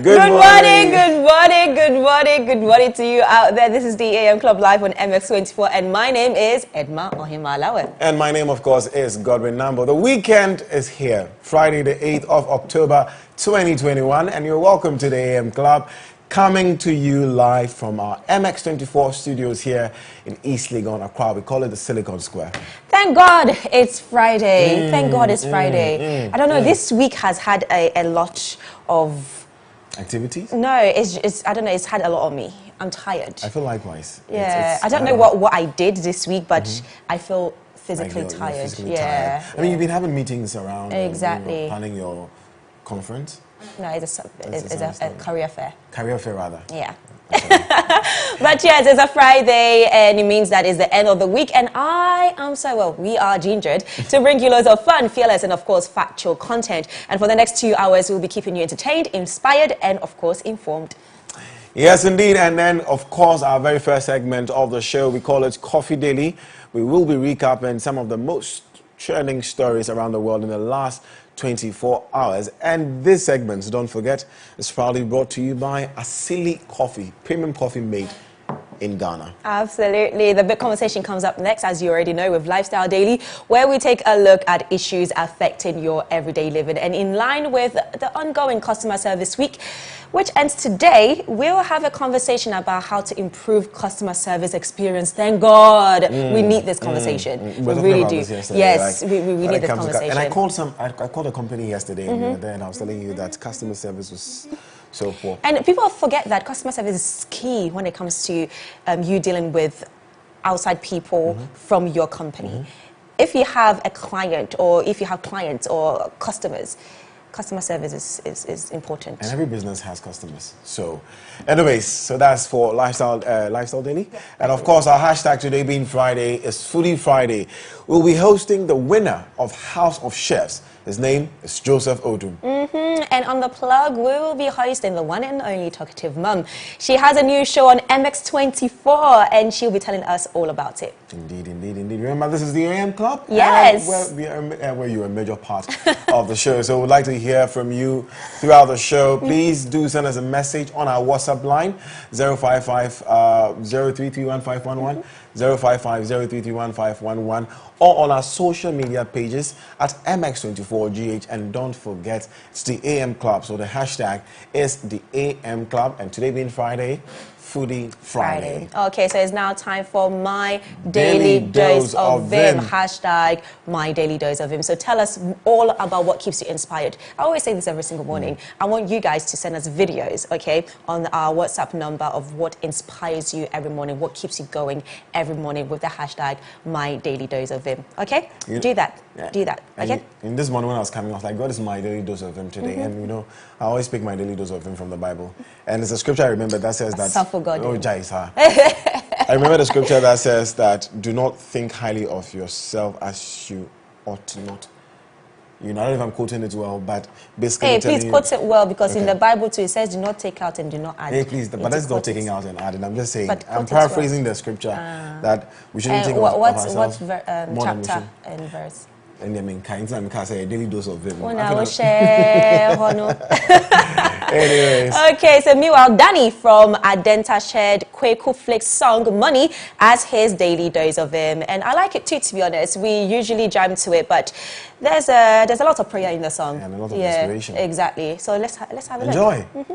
Good morning to you out there. This is the AM Club live on MX24, and my name is Edma Ohimalawe. And my name, of course, is Godwin Namboh. The weekend is here, Friday the 8th of October 2021, and you're welcome to the AM Club, coming to you live from our MX24 studios here in East Legon, Accra. We call it the Silicon Square. Thank God it's Friday. Thank God it's Friday. I don't know, this week has had a lot of activities? No, I don't know, it's had a lot on me. I'm tired. I feel likewise. Yeah, I don't know what I did this week, but I feel physically tired. Tired. I mean, you've been having meetings around planning your conference. No, it's a career fair. Career fair, rather. Yeah. But yes, it's a Friday, and it means that it's the end of the week, and we are gingered to bring you loads of fun, fearless, and of course factual content. And for the next 2 hours, we'll be keeping you entertained, inspired, and of course informed. Yes, indeed. And then, of course, our very first segment of the show, we call it Coffee Daily. We will be recapping some of the most trending stories around the world in the last 24 hours. And this segment, don't forget, is proudly brought to you by Asili Coffee, premium coffee made in Ghana. Absolutely. The big conversation comes up next, as you already know, with Lifestyle Daily, where we take a look at issues affecting your everyday living. And in line with the ongoing Customer Service Week, which ends today, we'll have a conversation about how to improve customer service experience. Thank God we need this conversation. We really do. Yes, we need this conversation. And I called a company yesterday, and I was telling you that customer service was so poor. And people forget that customer service is key when it comes to you dealing with outside people from your company. If you have a client, or if you have clients or customers, customer service is important. And every business has customers. So, anyways, so that's for Lifestyle Daily. And of course, our hashtag today being Friday is Foodie Friday. We'll be hosting the winner of House of Chefs. His name is Joseph Odum. And on the plug, we will be hosting the one and only Talkative Mum. She has a new show on MX24, and she'll be telling us all about it. Indeed. Remember, this is the AM Club? Yes. Where you're a major part of the show. So we'd like to hear from you throughout the show. Please do send us a message on our WhatsApp line, 055-0331-511, 055-0331-511, or on our social media pages at MX24GH. And don't forget, it's the AM Club. So the hashtag is the AM Club. And today being Friday, Foodie Friday. Okay, so it's now time for My Daily Dose of Vim. Hashtag My Daily Dose of Vim. So tell us all about what keeps you inspired. I always say this every single morning. I want you guys to send us videos, okay, on our WhatsApp number of what inspires you every morning, what keeps you going every morning with the hashtag My Daily Dose of Vim. Okay? Do that. Yeah. Do that. Okay? In this morning when I was coming, I was like, God is my daily dose of Vim today. And you know, I always pick my daily dose of Vim from the Bible. And it's a scripture I remember that says that. I remember the scripture that says that do not think highly of yourself as you ought to not. You know, I don't know if I'm quoting it well, but basically. Hey, please quote it well, because in the Bible too it says do not take out and do not add. Hey, please, but that's not taking out and adding. I'm just saying, I'm paraphrasing the scripture that we shouldn't take what ourselves chapter and verse? And I mean, kind of say a daily dose of Vim. Anyways. Okay, so meanwhile, Danny from Adenta shared Kweku Flick's song Money as his daily dose of Vim. And I like it too, to be honest. We usually jam to it, but there's a lot of prayer in the song. And a lot of inspiration. Exactly. So let's have a Enjoy. look.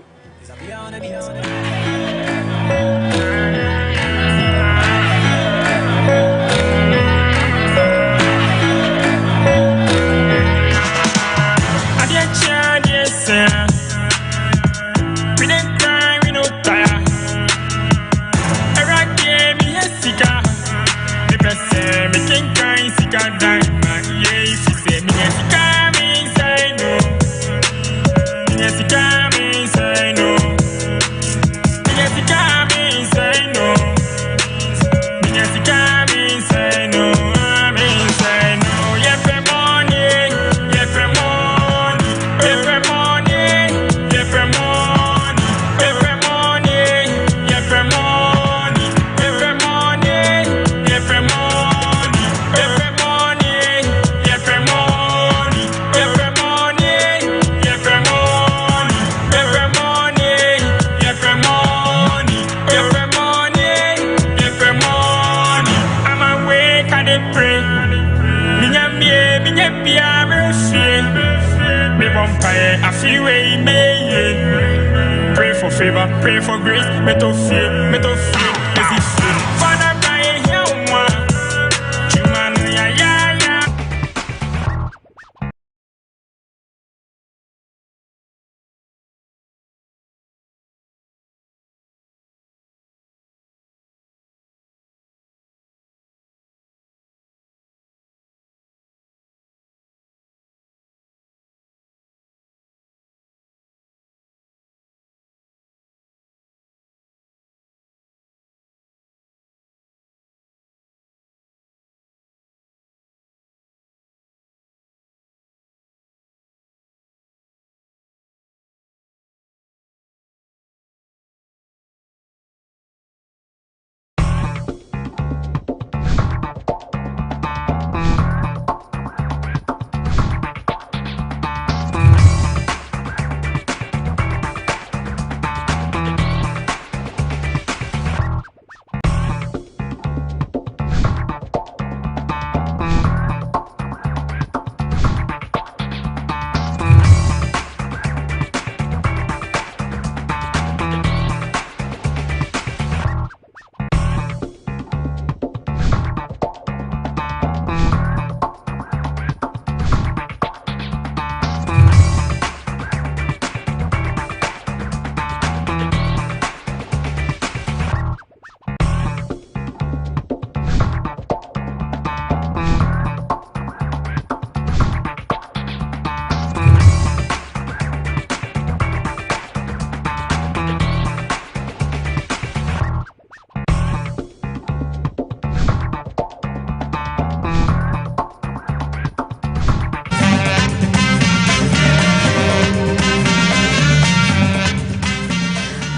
Me vampire, I feel way me. Pray for favor, pray for grace. Me to feel. Is it feel? Father, cry here, man. Human, yeah.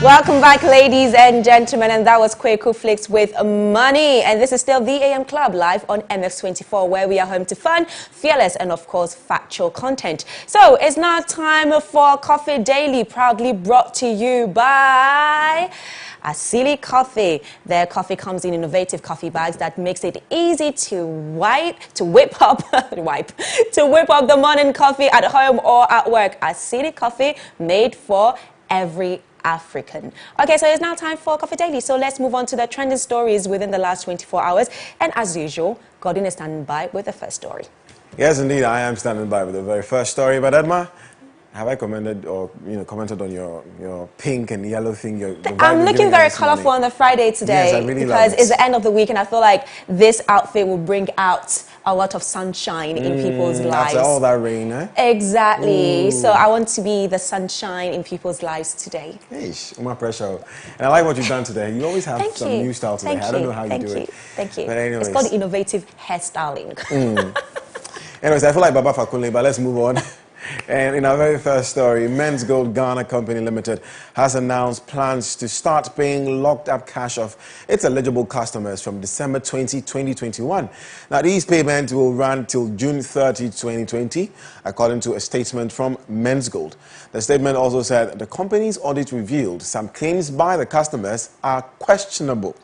Welcome back, ladies and gentlemen, and that was Kwaku Flix with Money. And this is still the AM Club live on MX24, where we are home to fun, fearless, and of course, factual content. So it's now time for Coffee Daily, proudly brought to you by Asili Coffee. Their coffee comes in innovative coffee bags that makes it easy to whip up the morning coffee at home or at work. Asili Coffee, made for every African. Okay, so it's now time for Coffee Daily. So let's move on to the trending stories within the last 24 hours. And as usual, Godwin is standing by with the first story. Yes, indeed, I am standing by with the very first story. But Edma, have I commented on your pink and yellow thing? I'm looking very colorful on the Friday today. Yes, I really because love it. It's the end of the week, and I feel like this outfit will bring out a lot of sunshine in people's lives. After all that rain, eh? Exactly. Ooh. So I want to be the sunshine in people's lives today. Eish, my pressure. And I like what you've done today. You always have some new style today. I don't know how you do it. Thank you. But anyways. It's called innovative hairstyling. Anyways, I feel like Baba Fakunle, but let's move on. And in our very first story, Men's Gold Ghana Company Limited has announced plans to start paying locked-up cash of its eligible customers from December 20, 2021. Now, these payments will run till June 30, 2020, according to a statement from Men's Gold. The statement also said the company's audit revealed some claims by the customers are questionable.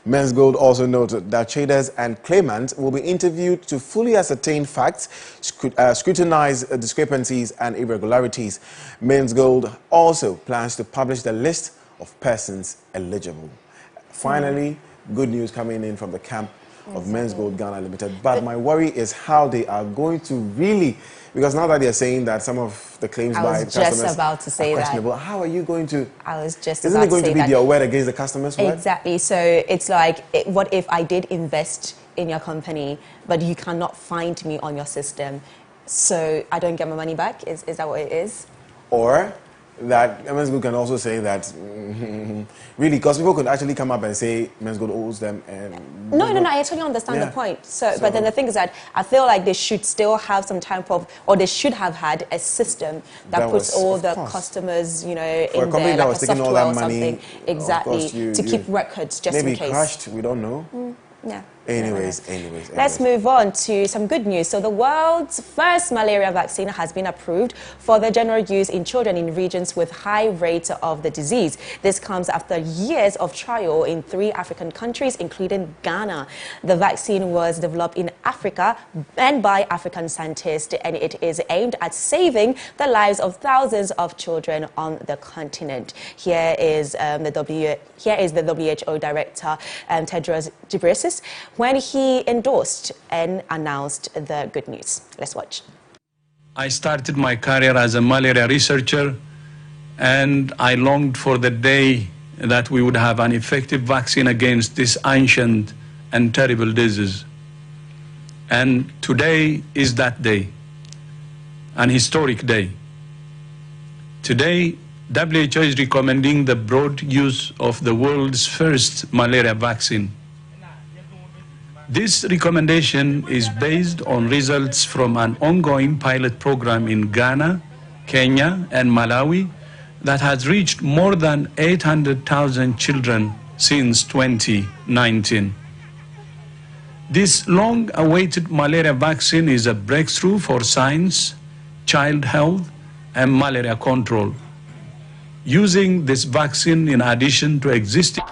Men's Gold also noted that traders and claimants will be interviewed to fully ascertain facts, scrutinize discrepancies and irregularities. Men's Gold also plans to publish the list of persons eligible. Finally, good news coming in from the camp of Men's Gold Ghana Limited. But my worry is how they are going to really, because now that they're saying that some of the claims by customers about to say are questionable, how are you going to? I was just Isn't about it going to to say be their word against the customers' word? Exactly. So it's like, what if I did invest in your company, but you cannot find me on your system, so I don't get my money back? Is that what it is? Or that Men's Gold can also say that really, because people could actually come up and say Men's Gold owes them. And no, I totally understand the point. So, but then the thing is that I feel like they should still have some type of, or they should have had a system that puts all the customers, in there, like a software or something, exactly, to keep records just in case. Maybe crashed, we don't know. Yeah. Anyways. Let's move on to some good news. So the world's first malaria vaccine has been approved for the general use in children in regions with high rates of the disease. This comes after years of trial in 3 African countries, including Ghana. The vaccine was developed in Africa and by African scientists, and it is aimed at saving the lives of thousands of children on the continent. Here is the WHO Director, Tedros Ghebreyesus, when he endorsed and announced the good news. Let's watch. I started my career as a malaria researcher, and I longed for the day that we would have an effective vaccine against this ancient and terrible disease. And today is that day, an historic day. Today, WHO is recommending the broad use of the world's first malaria vaccine. This recommendation is based on results from an ongoing pilot program in Ghana, Kenya, and Malawi that has reached more than 800,000 children since 2019. This long-awaited malaria vaccine is a breakthrough for science, child health, and malaria control. Using this vaccine in addition to existing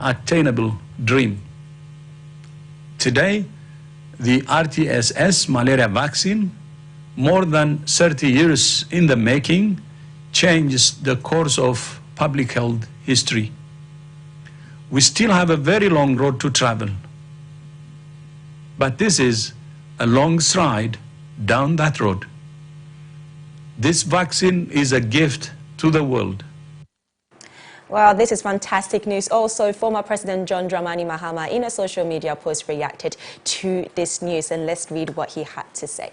attainable dream. Today, the RTSS malaria vaccine, more than 30 years in the making, changes the course of public health history. We still have a very long road to travel, but this is a long stride down that road. This vaccine is a gift to the world. Well, this is fantastic news. Also, former President John Dramani Mahama in a social media post reacted to this news, and let's read what he had to say.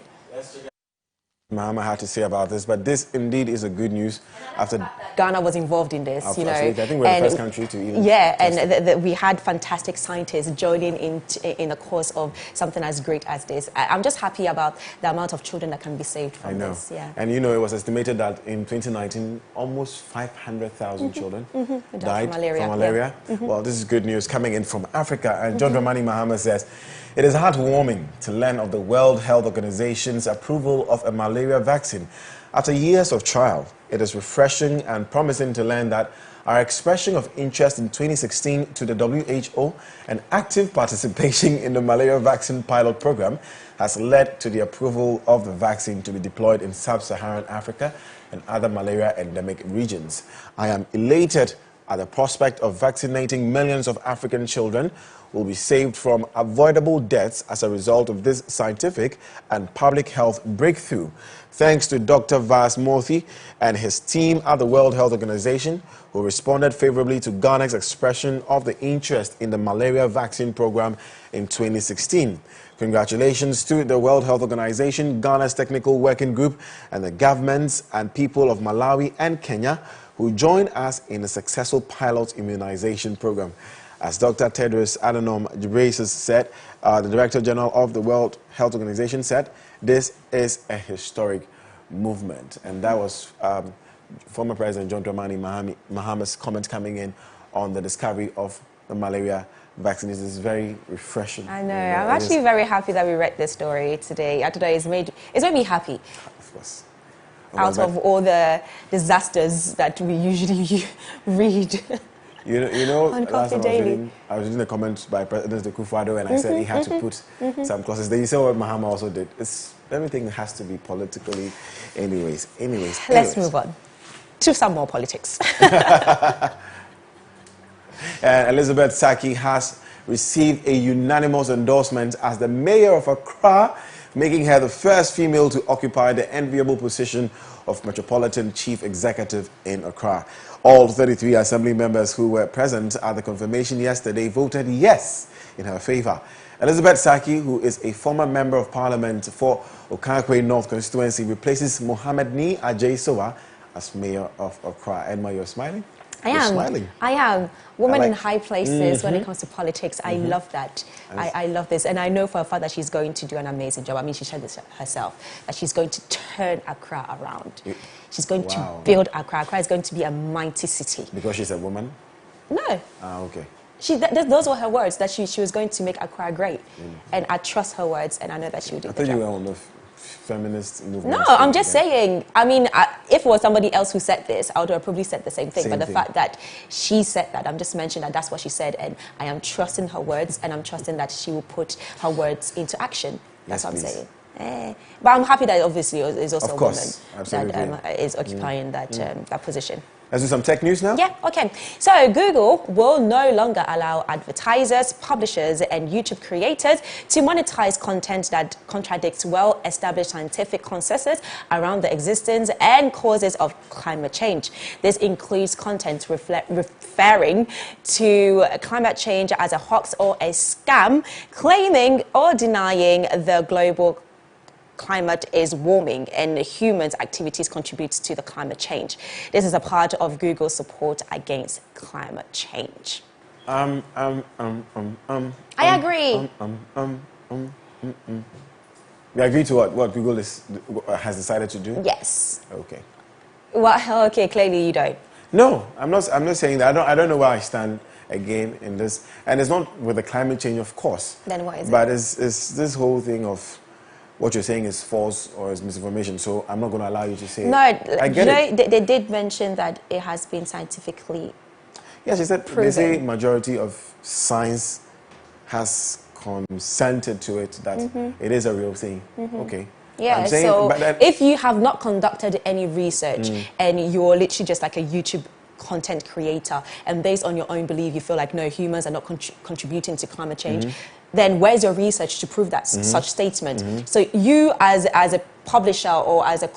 Mahama had to say about this, but this indeed is a good news after Ghana was involved in this, you know. Absolutely. I think we're the first country to even... Yeah, and we had fantastic scientists joining in the course of something as great as this. I'm just happy about the amount of children that can be saved from this. Yeah. And you know, it was estimated that in 2019, almost 500,000 children died from malaria. Yeah. Well, this is good news coming in from Africa. And John Dramani Mahama says, it is heartwarming to learn of the World Health Organization's approval of a malaria vaccine. After years of trial, it is refreshing and promising to learn that our expression of interest in 2016 to the WHO and active participation in the malaria vaccine pilot program has led to the approval of the vaccine to be deployed in sub-Saharan Africa and other malaria endemic regions. I am elated at the prospect of vaccinating millions of African children will be saved from avoidable deaths as a result of this scientific and public health breakthrough. Thanks to Dr. Vas Mothi and his team at the World Health Organization, who responded favorably to Ghana's expression of the interest in the malaria vaccine program in 2016. Congratulations to the World Health Organization, Ghana's Technical Working Group, and the governments and people of Malawi and Kenya who joined us in the successful pilot immunization program. As Dr. Tedros Adhanom Ghebreyesus said, the Director General of the World Health Organization said, this is a historic movement. And that was former President John Dramani Mahama's comment coming in on the discovery of the malaria vaccine. It is very refreshing. I know. I'm actually very happy that we read this story today. I don't know, it's made me happy. Of course. Out of all the disasters that we usually read. You know, on last time Daily. I was reading the comments by President Akufo-Addo, and I said he had to put some clauses. Then you saw what Mahama also did. Everything has to be politically, anyways. Let's move on to some more politics. Elizabeth Saki has received a unanimous endorsement as the mayor of Accra, making her the first female to occupy the enviable position of Metropolitan Chief Executive in Accra. All 33 assembly members who were present at the confirmation yesterday voted yes in her favor. Elizabeth Saki, who is a former member of parliament for Okankwe North constituency, replaces Mohamed Ni Ajay Sowa as mayor of Accra. Edma, you're smiling? I You're am. smiling. I am. Woman in like- high places when it comes to politics. I love that. I love this. And I know for a fact that she's going to do an amazing job. I mean, she said this herself, that she's going to turn Accra around. She's going to build Accra. Accra is going to be a mighty city. Because she's a woman? No. Ah, okay. Those were her words, that she was going to make Accra great. And I trust her words, and I know that she will do I the thought job. you were on the feminist movement. No, I'm just saying. I mean, if it was somebody else who said this, I would have probably said the same thing. But the fact that she said that, I'm just mentioning that that's what she said, and I am trusting her words, and I'm trusting that she will put her words into action. That's what I'm saying. But I'm happy that obviously is also a woman that is occupying that position. Let's do some tech news now? Yeah, okay. So Google will no longer allow advertisers, publishers, and YouTube creators to monetize content that contradicts well-established scientific consensus around the existence and causes of climate change. This includes content referring to climate change as a hoax or a scam, claiming or denying the global climate is warming and humans' activities contribute to the climate change. This is a part of Google's support against climate change. I agree. You agree to what Google has decided to do? Yes. Okay. Well, okay, clearly you don't. No, I'm not saying that. I don't know where I stand again in this. And it's not with the climate change, of course. Then what is it? But it's this whole thing of what you're saying is false or is misinformation, so I'm not going to allow you to say no, it. I get it. They did mention that it has been scientifically Yeah, she said proven. They say majority of science has consented to it, that it is a real thing. Okay. Yeah, saying, so then, if you have not conducted any research and you're literally just like a YouTube content creator and based on your own belief you feel like no, humans are not contributing to climate change, then where's your research to prove that such statement? So you as a publisher or as a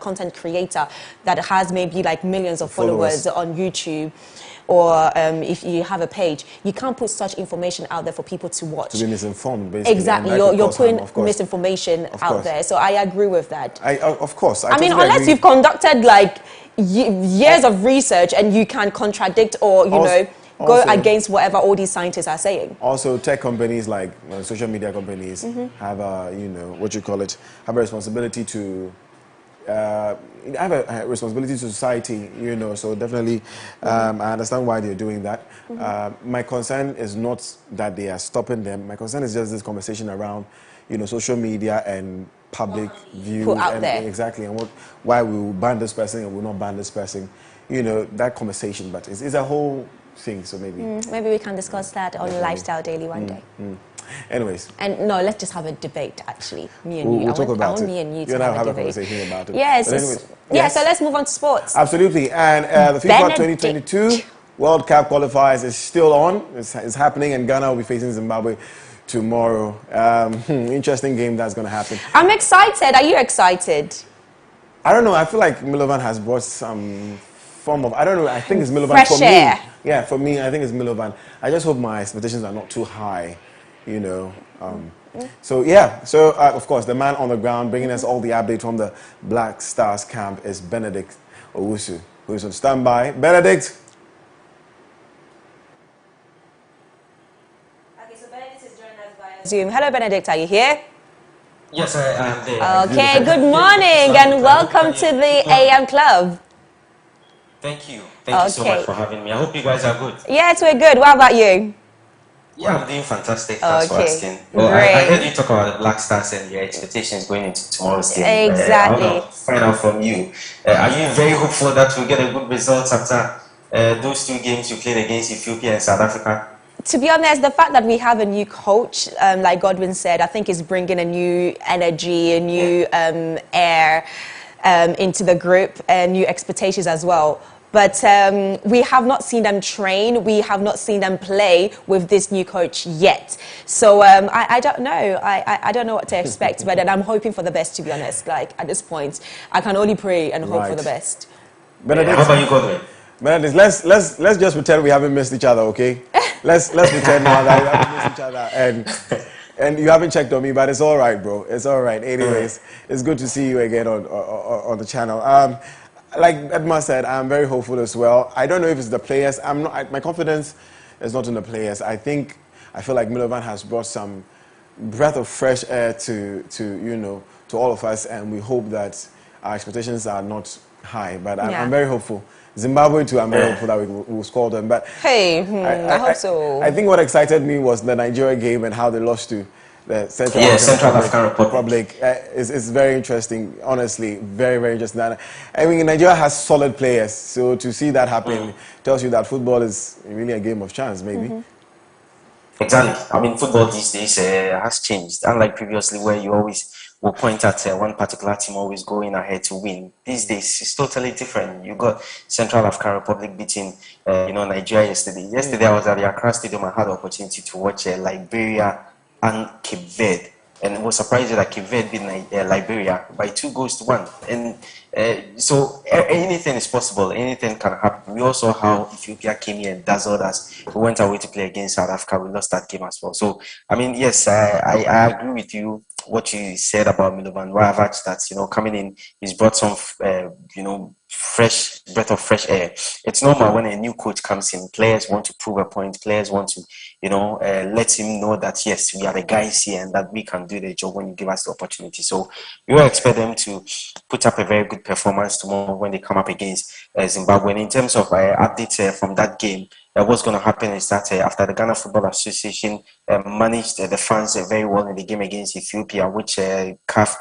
content creator that has maybe like millions of followers on YouTube, or if you have a page, you can't put such information out there for people to watch. To be misinformed, basically. Exactly, you're putting misinformation out there. So I agree with that. Of course. I mean, unless you've conducted like years of research and you can contradict or, you know, go against whatever all these scientists are saying. Also, tech companies like social media companies have a, you know, have a responsibility to have a responsibility to society, you know, so definitely I understand why they're doing that. My concern is not that they are stopping them. My concern is just this conversation around, you know, social media and public view. Put out there. Exactly, and why we will ban this person and will not ban this person. You know, that conversation, but it's a whole thing, so maybe. Maybe we can discuss that on Lifestyle Daily one day. Anyways. And no, let's just have a debate, actually. Me and we'll you. I talk want about it. me and you to and have I'll a have debate. a conversation about it. Yes. So let's move on to sports. Absolutely. And the FIFA 2022 World Cup qualifiers is still on. It's happening, and Ghana will be facing Zimbabwe tomorrow. Interesting game that's going to happen. I'm excited. Are you excited? I don't know. I feel like Milovan has brought some form of, I don't know, I think it's Milovan Fresh for air. me. Yeah, for me, I think it's Milovan. I just hope my expectations are not too high, you know. So of course, the man on the ground bringing us all the update from the Black Stars camp is Benedict Owusu, who is on standby. Benedict. Okay, so Benedict is joining us via Zoom. Hello, Benedict, are you here? Yes, I am there. Okay, good morning and welcome to the AM Club. Thank you. Thank you so much for having me. I hope you guys are good. Yes, we're good. What about you? Yeah, I'm doing fantastic. Thanks for asking. Well, I heard you talk about the Black Stars and your expectations going into tomorrow's game. Exactly. I want to find out from you. Are you very hopeful that we'll get a good result after those two games you played against Ethiopia and South Africa? To be honest, the fact that we have a new coach, like Godwin said, I think is bringing a new energy, a new air into the group, and new expectations as well. But we have not seen them train. We have not seen them play with this new coach yet. So I don't know. I don't know what to expect. But then I'm hoping for the best, to be honest. Like, at this point, I can only pray and hope for the best. Benedict, how about you, Godwin? Benedict, let's just pretend we haven't missed each other, okay? Let's pretend now that we haven't missed each other. And you haven't checked on me, but it's all right, bro. It's all right. Anyways, it's good to see you again on the channel. like Edma said, I'm very hopeful as well. I don't know if it's the players. My confidence is not in the players. I feel like Milovan has brought some breath of fresh air to all of us, and we hope that our expectations are not high. But I'm very hopeful. Zimbabwe too. I'm very hopeful that we will score them. But hey, I hope so. I think what excited me was the Nigeria game and how they lost to the Central African Republic. It's very interesting, honestly, very, very interesting. And, I mean, Nigeria has solid players, so to see that happen tells you that football is really a game of chance, maybe. Exactly. I mean, football these days has changed. Unlike previously, where you always will point at one particular team always going ahead to win. These days, it's totally different. You got Central African Republic beating, Nigeria yesterday. Yesterday, I was at the Accra Stadium. I had the opportunity to watch Liberia and Cape Verde. And it was surprising that Cape Verde beat Liberia by 2-1. And so anything is possible. Anything can happen. We also saw how Ethiopia came here and dazzled us. We went away to play against South Africa. We lost that game as well. So, I mean, yes, I agree with you. What you said about Milovan Rajac, that coming in, he's brought some fresh breath of fresh air. It's normal when a new coach comes in. Players want to prove a point. Players want to let him know that yes, we are the guys here and that we can do the job when you give us the opportunity. So we will expect them to put up a very good performance tomorrow when they come up against Zimbabwe. And in terms of updates from that game, what's going to happen is that after the Ghana Football Association managed the fans very well in the game against Ethiopia, which CAF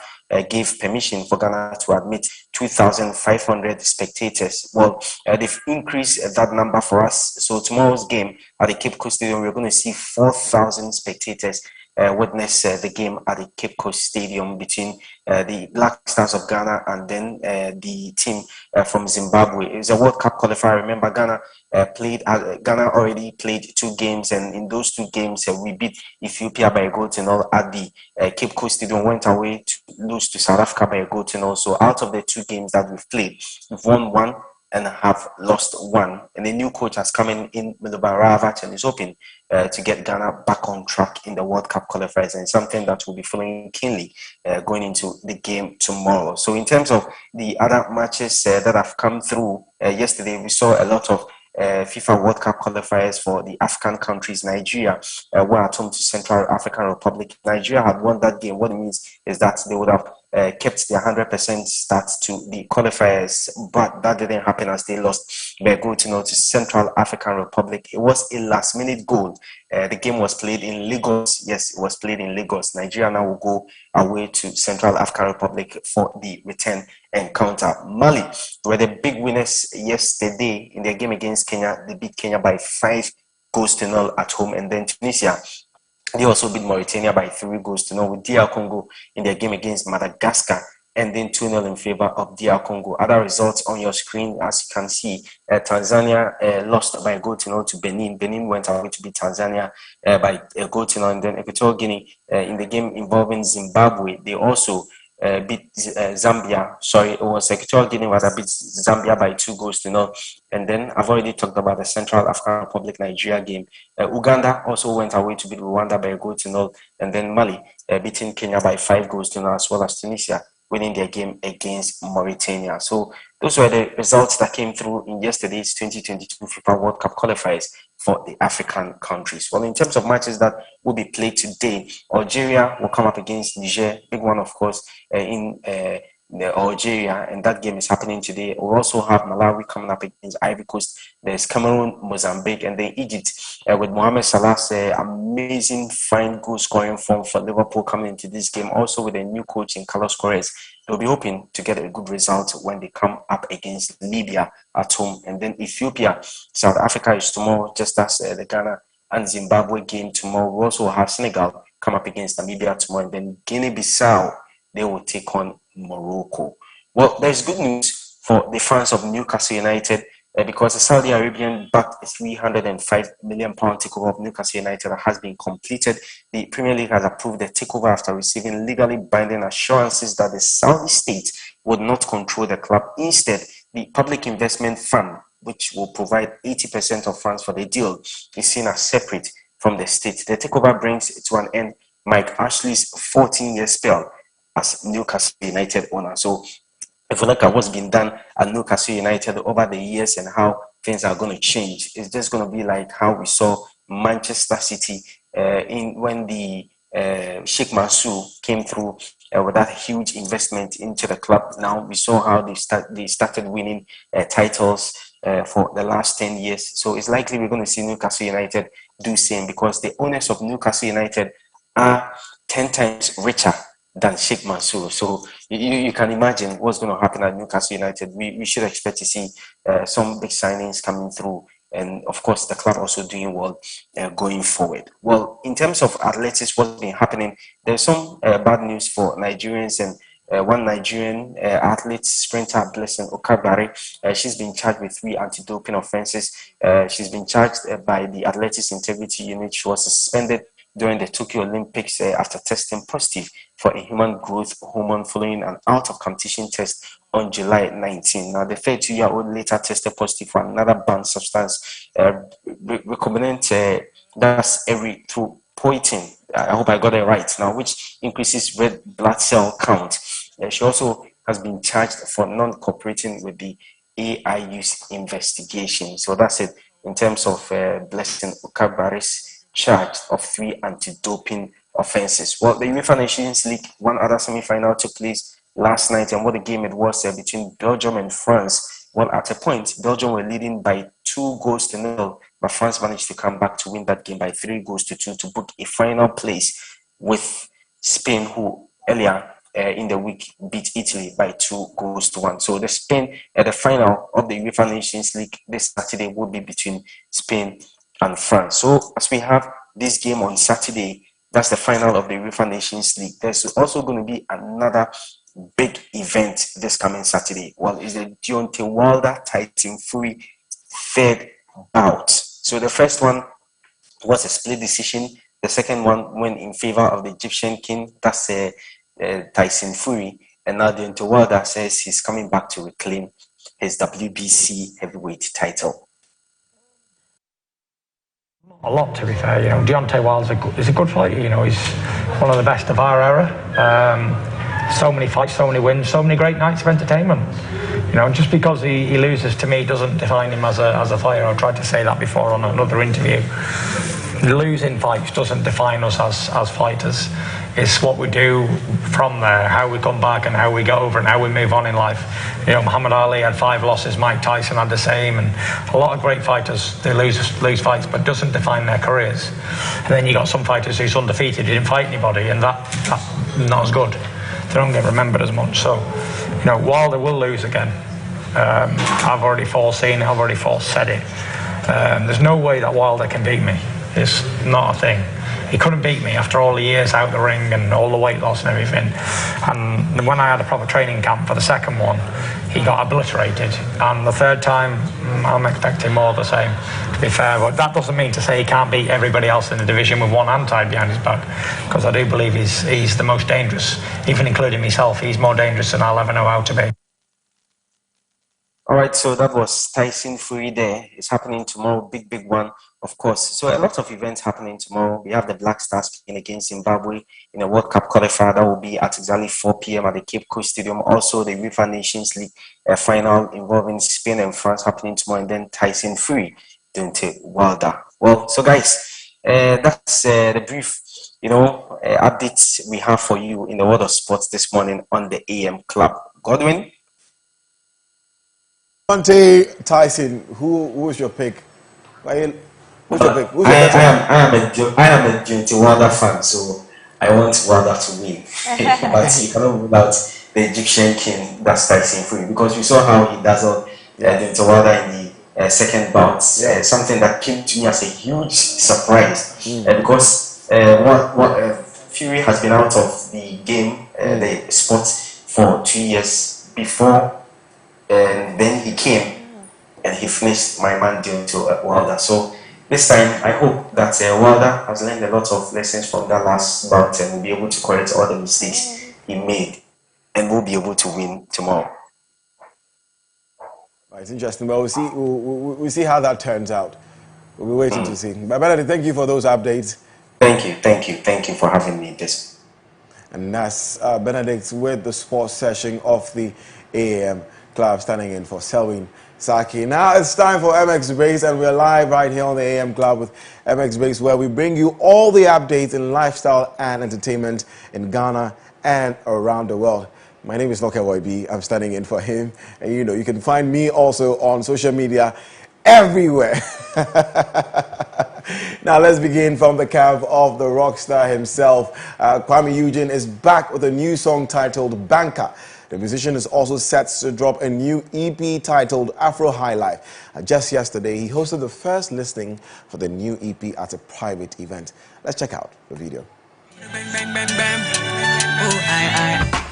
gave permission for Ghana to admit 2,500 spectators. Well, they've increased that number for us. So tomorrow's game at the Cape Coast Stadium, we're going to see 4,000 spectators witness the game at the Cape Coast Stadium between the Black Stars of Ghana and then the team from Zimbabwe. It was a World Cup qualifier. Remember, Ghana already played 2 games, and in those 2 games we beat Ethiopia by a goal to nil at the Cape Coast Stadium. Went away to lose to South Africa by a goal to nil. So out of the 2 games that we've played, we've won 1 and have lost 1. And the new coach has come in Milovan Rajac, and is hoping to get Ghana back on track in the World Cup qualifiers, and something that we'll be following keenly going into the game tomorrow. So in terms of the other matches that have come through yesterday, we saw a lot of FIFA World Cup qualifiers for the African countries. Nigeria were at home to Central African Republic. Nigeria had won that game. What it means is that they would have kept their 100% start to the qualifiers, but that didn't happen as they lost by a goal to Central African Republic. It was a last-minute goal. The game was played in Lagos. Yes, it was played in Lagos. Nigeria now will go away to Central African Republic for the return encounter. Mali were the big winners yesterday in their game against Kenya. They beat Kenya by 5-0 at home, and then Tunisia, they also beat Mauritania by 3-0, with DR Congo in their game against Madagascar ending 2-0 in favor of DR Congo. Other results on your screen, as you can see, Tanzania lost by a goal to Benin. Benin went away to beat Tanzania by a goal to 0, and then Equatorial Guinea in the game involving Zimbabwe, they also beat Zambia. Sorry, it was Equatorial Guinea that beat Zambia by 2-0. And then I've already talked about the Central African Republic Nigeria game. Uganda also went away to beat Rwanda by a goal to 0, and then Mali beating Kenya by 5-0, as well as Tunisia winning their game against Mauritania. So those were the results that came through in yesterday's 2022 FIFA World Cup qualifiers for the African countries. Well, in terms of matches that will be played today, Algeria will come up against Niger, big one, of course, in Algeria, and that game is happening today. We'll also have Malawi coming up against Ivory Coast. There's Cameroon, Mozambique, and then Egypt with Mohamed Salah's amazing fine goal scoring form for Liverpool coming into this game. Also with a new coach in Carlos Queiroz, they'll be hoping to get a good result when they come up against Libya at home. And then Ethiopia, South Africa is tomorrow, just as the Ghana and Zimbabwe game tomorrow. We also have Senegal come up against Namibia tomorrow, and then Guinea-Bissau, they will take on Morocco. Well, there's good news for the fans of Newcastle United because the Saudi Arabian backed £305 million takeover of Newcastle United has been completed. The Premier League has approved the takeover after receiving legally binding assurances that the Saudi state would not control the club. Instead, the Public Investment Fund, which will provide 80% of funds for the deal, is seen as separate from the state. The takeover brings to an end Mike Ashley's 14-year spell as Newcastle United owner. So if we look at what's been done at Newcastle United over the years and how things are going to change, it's just going to be like how we saw Manchester City when the Sheikh Mansour came through with that huge investment into the club. Now we saw how they started winning titles for the last 10 years. So it's likely we're going to see Newcastle United do same, because the owners of Newcastle United are 10 times richer than Sheikh Mansour. So you can imagine what's going to happen at Newcastle United. We should expect to see some big signings coming through, and of course the club also doing well going forward. Well, in terms of athletics, what's been happening, there's some bad news for Nigerians, and one Nigerian athlete, sprinter Blessing Okabare, she's been charged with 3 anti-doping offenses. She's been charged by the Athletics Integrity Unit. She was suspended during the Tokyo Olympics after testing positive for a human growth hormone following an out-of-competition test on July 19. Now, the 32-year-old later tested positive for another banned substance, recombinant that's erythropoietin. I hope I got it right now, which increases red blood cell count. She also has been charged for non-cooperating with the AIU's investigation. So that's it in terms of Blessing Okabare's charge of 3 anti-doping offenses. Well, the UEFA Nations League, one other semi-final took place last night, and what a game it was between Belgium and France. Well, at a point, Belgium were leading by 2-0, but France managed to come back to win that game by 3-2 to book a final place with Spain, who earlier in the week beat Italy by 2-1. So the Spain at the final of the UEFA Nations League this Saturday will be between Spain and France. So as we have this game on Saturday, that's the final of the UEFA Nations League. There's also going to be another big event this coming Saturday. Well, it's the Deontay Wilder Tyson Fury third bout. So the first one was a split decision. The second one went in favor of the Egyptian king, that's Tyson Fury. And now Deontay Wilder says he's coming back to reclaim his WBC heavyweight title. A lot, to be fair. You know, Deontay Wilder is a good fighter. You know, he's one of the best of our era. So many fights, so many wins, so many great nights of entertainment. You know, just because he loses to me doesn't define him as a fighter. I tried to say that before on another interview. Losing fights doesn't define us as fighters. It's what we do from there, how we come back and how we get over and how we move on in life. You know, Muhammad Ali had 5 losses, Mike Tyson had the same, and a lot of great fighters, they lose fights, but doesn't define their careers. And then you got some fighters who's undefeated, didn't fight anybody, and that's not as good. They don't get remembered as much. So, you know, Wilder will lose again. I've already foreseen it, I've already said it. There's no way that Wilder can beat me. It's not a thing. He couldn't beat me after all the years out the ring and all the weight loss and everything. And when I had a proper training camp for the second one, he got obliterated. And the third time, I'm expecting more of the same, to be fair. But that doesn't mean to say he can't beat everybody else in the division with one hand tied behind his back, because I do believe he's the most dangerous, even including myself. He's more dangerous than I'll ever know how to be. All right, so that was Tyson Fury there. It's happening tomorrow, big one, of course. So a lot of events happening tomorrow. We have the Black Stars playing against Zimbabwe in a World Cup qualifier. That will be at exactly 4 p.m. at the Cape Coast Stadium. Also, the UEFA Nations League final involving Spain and France happening tomorrow, and then Tyson Fury, Deontay Wilder. Well, so guys, that's the brief, updates we have for you in the world of sports this morning on the AM Club. Godwin? Deontay Tyson, who's your pick? Who's your pick? I am a Deontay Wilder fan, so I want Wilder to win. But you cannot rule out the Egyptian king, that's Tyson Fury, because we saw how he dazzled Deontay Wilder in the second bout. Something that came to me as a huge surprise, because Fury has been out of the game, the sport, for 2 years before. And then he came and he finished my man Deontay Wilder. So this time, I hope that Wilder has learned a lot of lessons from that last bout and will be able to correct all the mistakes he made and will be able to win tomorrow. It's interesting, but we'll see how that turns out. We'll be waiting to see. But Benedict, thank you for those updates. Thank you for having me. And that's Benedict with the sports session of the AM Club, standing in for Selwyn Saki. Now it's time for MX Base, and we're live right here on the AM Club with MX Base, where we bring you all the updates in lifestyle and entertainment in Ghana and around the world. My name is Lokewoy B. I'm standing in for him, and you know, you can find me also on social media everywhere. Now let's begin from the camp of the rock star himself. Kwame Eugene is back with a new song titled Banker. The musician is also set to drop a new EP titled Afro High Life. Just yesterday, he hosted the first listening for the new EP at a private event. Let's check out the video. Bang, bang, bang, bang. Oh, I.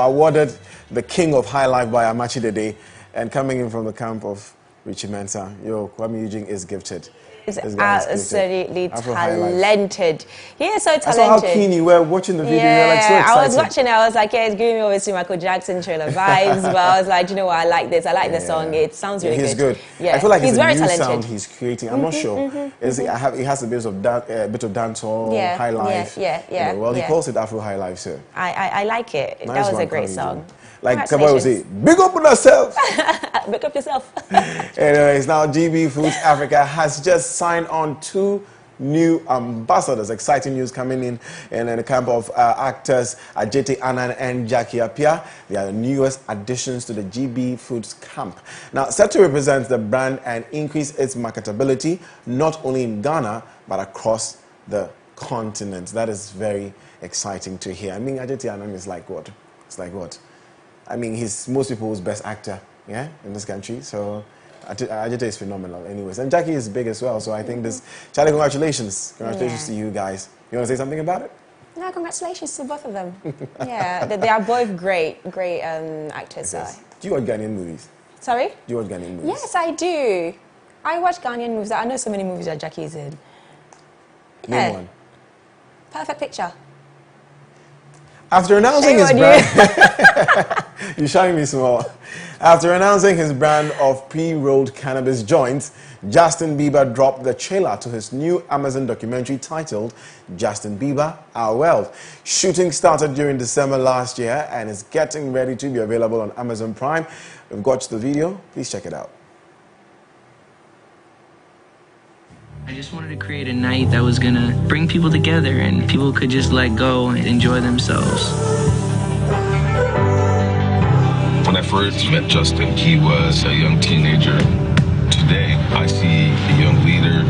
Awarded the King of High Life by Amachi Dede, and coming in from the camp of Richie Mensah, Kwame Eugene is gifted. He's absolutely talented. He is so talented. I saw how keen you were watching the video. Yeah, you were like so excited. I was watching. I was like, yeah, it's giving me obviously Michael Jackson trailer vibes. But I was like, you know what? I like this. I like the song. It sounds really good. He's good. Yeah, I feel like he's very a new talented. sound he's creating. I'm not sure. He has a bit of dancehall, high life. Well, he calls it Afro High Life, so I like it. Nice, that was a great song. Like Kabay would say, big up on yourself. Big up yourself. Anyways, now GB Foods Africa has just signed on 2 new ambassadors. Exciting news coming in the camp of actors Ajete Anan and Jackie Appiah. They are the newest additions to the GB Foods camp. Now, set to represent the brand and increase its marketability, not only in Ghana, but across the continent. That is very exciting to hear. I mean, Ajete Anan is like what? It's like what? I mean, he's most people's best actor, in this country. So Ajete is phenomenal anyways. And Jackie is big as well. So I think this, Charlie, congratulations. Congratulations to you guys. You want to say something about it? No, congratulations to both of them. Yeah, they are both great actors. Yes. So. Do you watch Ghanaian movies? Sorry? Do you watch Ghanaian movies? Yes, I do. I watch Ghanaian movies. I know so many movies that Jackie's in. Name one. Perfect picture. After announcing his brand, you're showing me small. After announcing his brand of pre-rolled cannabis joints, Justin Bieber dropped the trailer to his new Amazon documentary titled Justin Bieber, Our World. Shooting started during December last year and is getting ready to be available on Amazon Prime. We've watched the video. Please check it out. I just wanted to create a night that was gonna bring people together and people could just let go and enjoy themselves. When I first met Justin, he was a young teenager. Today, I see a young leader.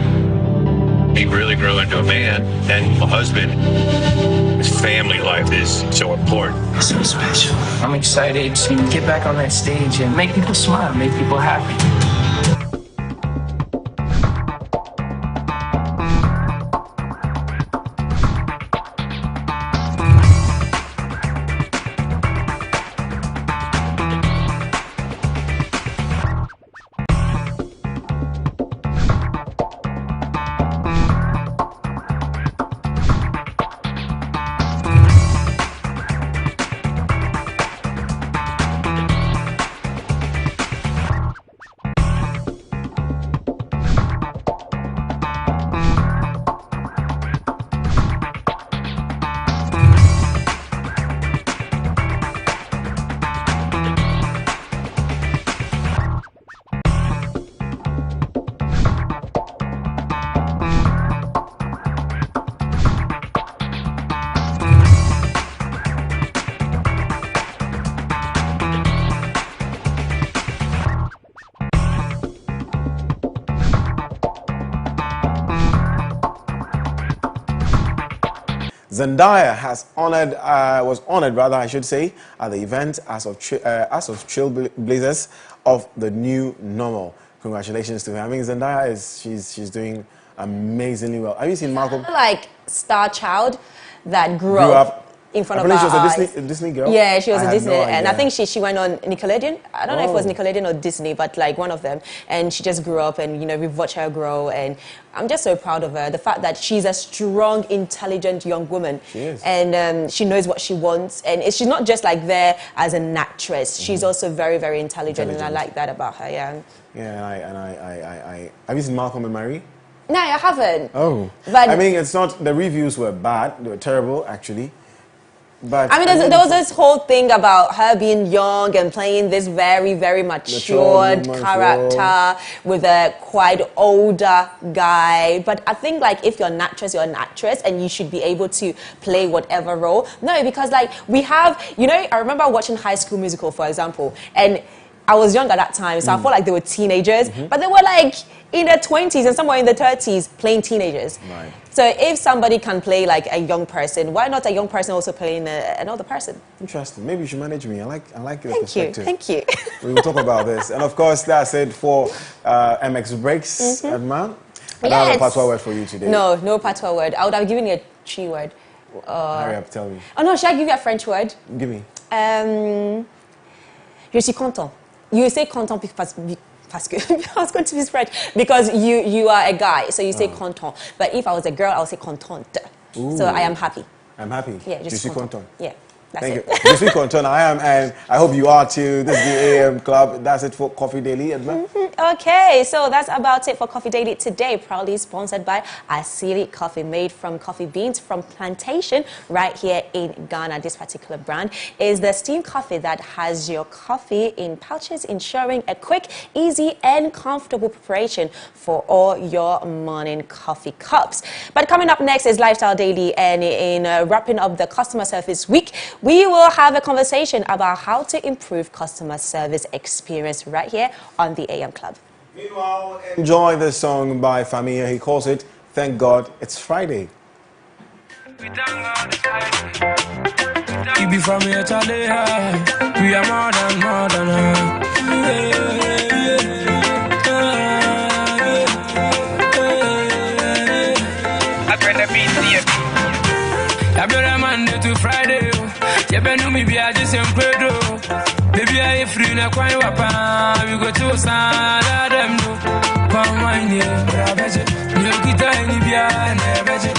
He really grew into a man and a husband. His family life is so important. So special. I'm excited to get back on that stage and make people smile, make people happy. Zendaya was honored, I should say, at the event as of trailblazers of the new normal. Congratulations to her. I mean, Zendaya she's doing amazingly well. Have you seen Malcolm? Like star child that grew up in front of our eyes. She was a Disney girl? Yeah, she was a Disney, and I think she she went on Nickelodeon. I don't know if it was Nickelodeon or Disney, but like one of them. And she just grew up, and we've watched her grow, and I'm just so proud of her. The fact that she's a strong, intelligent young woman. She is. And she knows what she wants, and she's not just like there as an actress. She's also very, very intelligent, and I like that about her. Yeah. Yeah, I have you seen Malcolm and Marie? No, I haven't. Oh, but I mean, it's not. The reviews were bad; they were terrible, actually. But I mean, there was this whole thing about her being young and playing this very, very matured character with a quite older guy. But I think, like, if you're an actress, you're an actress, and you should be able to play whatever role. No, because, like, we have, I remember watching High School Musical, for example, and I was young at that time, so I felt like they were teenagers, but they were, like, in their 20s and somewhere in their 30s playing teenagers. Right. So if somebody can play like a young person, why not a young person also playing an older person? Interesting. Maybe you should manage me. I like your perspective. Thank you. We will talk about this. And of course, that's it for MX Breaks, Edma. I don't have a patois word for you today. No patois word. I would have given you a Chi word. Hurry up, tell me. Oh no, should I give you a French word? Give me. Je suis content. You say content because I was going to use French, because you are a guy, so you say content. But if I was a girl, I would say contente. Ooh. So I am happy. I'm happy. Yeah, je suis content. Yeah. That's Thank it. you. Je suis content. I am, and I hope you are too. This is the AM Club. That's it for Coffee Daily, Edma. Okay, so that's about it for Coffee Daily today. Proudly sponsored by Asili Coffee, made from coffee beans from plantation right here in Ghana. This particular brand is the steamed coffee that has your coffee in pouches, ensuring a quick, easy, and comfortable preparation for all your morning coffee cups. But coming up next is Lifestyle Daily, and in wrapping up the customer service week, we will have a conversation about how to improve customer service experience right here on the AM Club. Meanwhile, enjoy this song by Famia. He calls it Thank God It's Friday. You be from here to there. We are more than I better be here. I better Monday to Friday. You better know me be a just incredible. Baby, I free na kwai wapa. We go to Sada them do. Come on, yeah, kita any bia never je.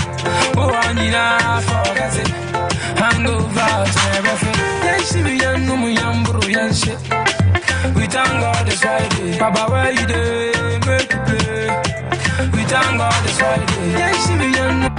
Oh, I need a forget it. Hangover never fit. Yes, we young no young bro young shit. We thank God it's Friday. Baba where you dey make you play. We thank God it's Friday. Yes, we young.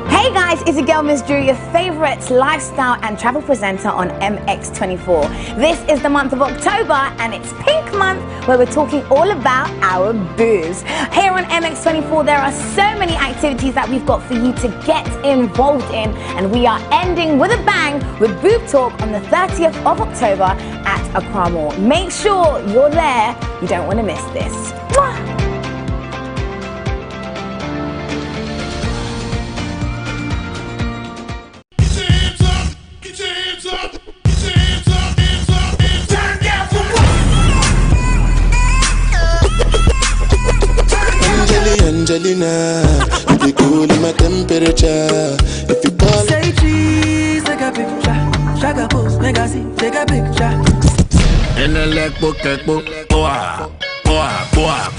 Hey guys, it's your girl Miss Drew, your favorite lifestyle and travel presenter on MX24. This is the month of October and it's Pink Month, where we're talking all about our boobs. Here on MX24 there are so many activities that we've got for you to get involved in, and we are ending with a bang with Boob Talk on the 30th of October at Accra Mall. Make sure you're there, you don't want to miss this. Mwah! Angelina, you be cool in my temperature. If you call, say cheese, take a picture. Shaka pose, make a see, take a picture. in the leg book, boah, boah, boah, boah.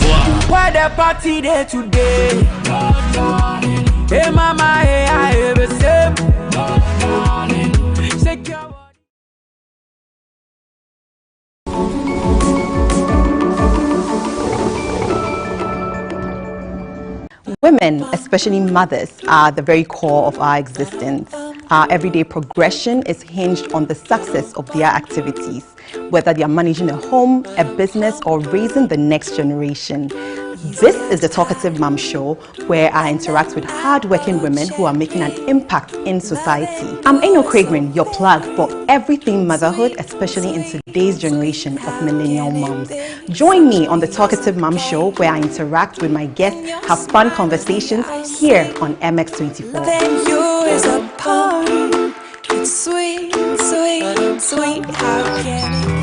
Why the party there today? Hey mama, hey I have a same. Secure. Women, especially mothers, are the very core of our existence. Our everyday progression is hinged on the success of their activities, whether they are managing a home, a business, or raising the next generation. This is the Talkative Mom Show, where I interact with hardworking women who are making an impact in society. I'm Eno Craigreen, your plug for everything motherhood, especially in today's generation of millennial moms. Join me on the Talkative Mom Show, where I interact with my guests, have fun conversations here on MX24. Then you is a poem. It's sweet, sweet, sweet. How can it be?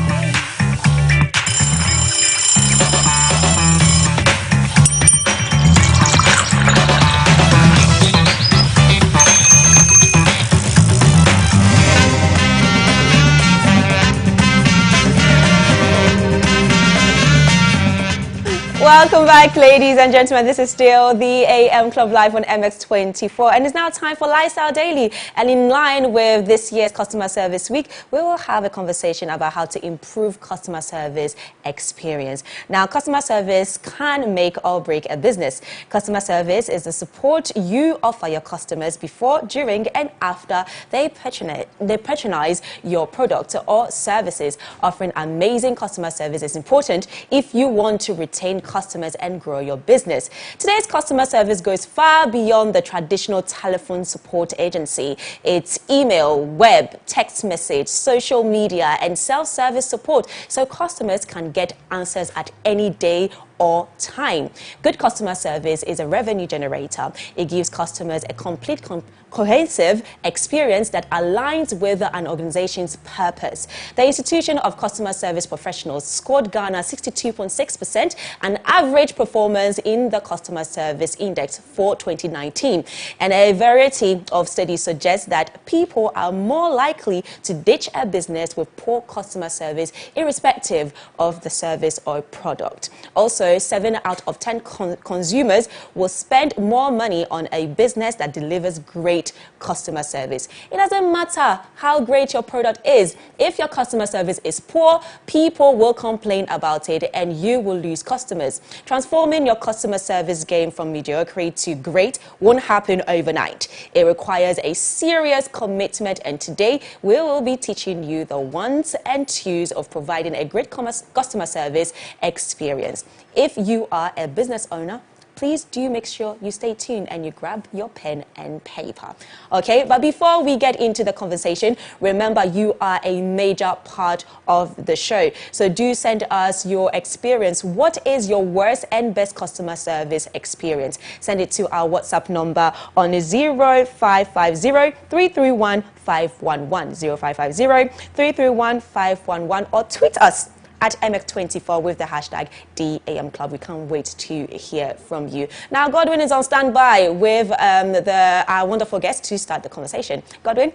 Welcome back, ladies and gentlemen. This is still the AM Club Live on MX24, and it's now time for Lifestyle Daily. And in line with this year's Customer Service Week, we will have a conversation about how to improve customer service experience. Now, customer service can make or break a business. Customer service is the support you offer your customers before, during, and after they patronize your product or services. Offering amazing customer service is important if you want to retain customers and grow your business. Today's customer service goes far beyond the traditional telephone support agency. It's email, web, text message, social media, and self-service support, so customers can get answers at any day or time. Good customer service is a revenue generator. It gives customers a complete, cohesive experience that aligns with an organization's purpose. The Institution of Customer Service Professionals scored Ghana 62.6%, an average performance in the Customer Service Index for 2019. And a variety of studies suggest that people are more likely to ditch a business with poor customer service, irrespective of the service or product. Also, 7 out of 10 consumers will spend more money on a business that delivers great customer service. It doesn't matter how great your product is. If your customer service is poor, people will complain about it and you will lose customers. Transforming your customer service game from mediocre to great won't happen overnight. It requires a serious commitment, and today we will be teaching you the ones and twos of providing a great customer service experience. If you are a business owner, please do make sure you stay tuned and you grab your pen and paper. Okay, but before we get into the conversation, remember you are a major part of the show. So do send us your experience. What is your worst and best customer service experience? Send it to our WhatsApp number on 0550 331 511, 0550 331 511, or tweet us at MX24 with the hashtag DAM Club. We can't wait to hear from you. Now, Godwin is on standby with our wonderful guest to start the conversation. Godwin?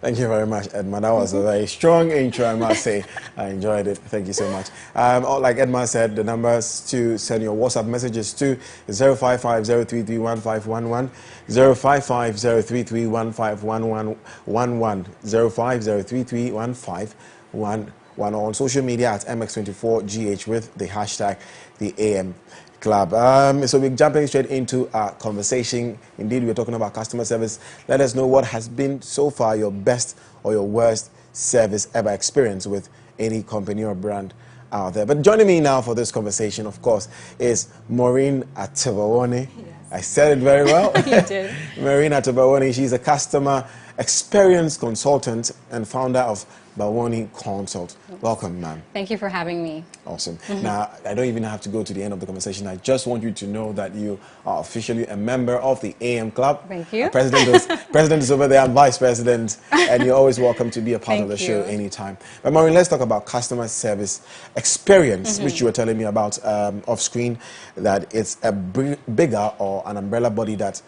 Thank you very much, Edma. That was a very strong intro, I must say. I enjoyed it. Thank you so much. Like Edma said, the numbers to send your WhatsApp messages to 055-033-1511, 055-033-1511, 05033-1511. On social media at MX24GH with the hashtag the AM Club. So we're jumping straight into our conversation. Indeed, we're talking about customer service. Let us know what has been so far your best or your worst service ever experienced with any company or brand out there. But joining me now for this conversation, of course, is Maureen Atebawone. Yes. I said it very well. You did. Maureen Atebawone, she's a customer experience consultant and founder of Bawone Consult. Welcome, ma'am. Thank you for having me. Awesome. Now, I don't even have to go to the end of the conversation. I just want you to know that you are officially a member of the AM Club. Thank you. President is over there, I'm vice president, and you're always welcome to be a part of the show anytime. But Maureen, let's talk about customer service experience, which you were telling me about off screen, that it's a bigger or an umbrella body that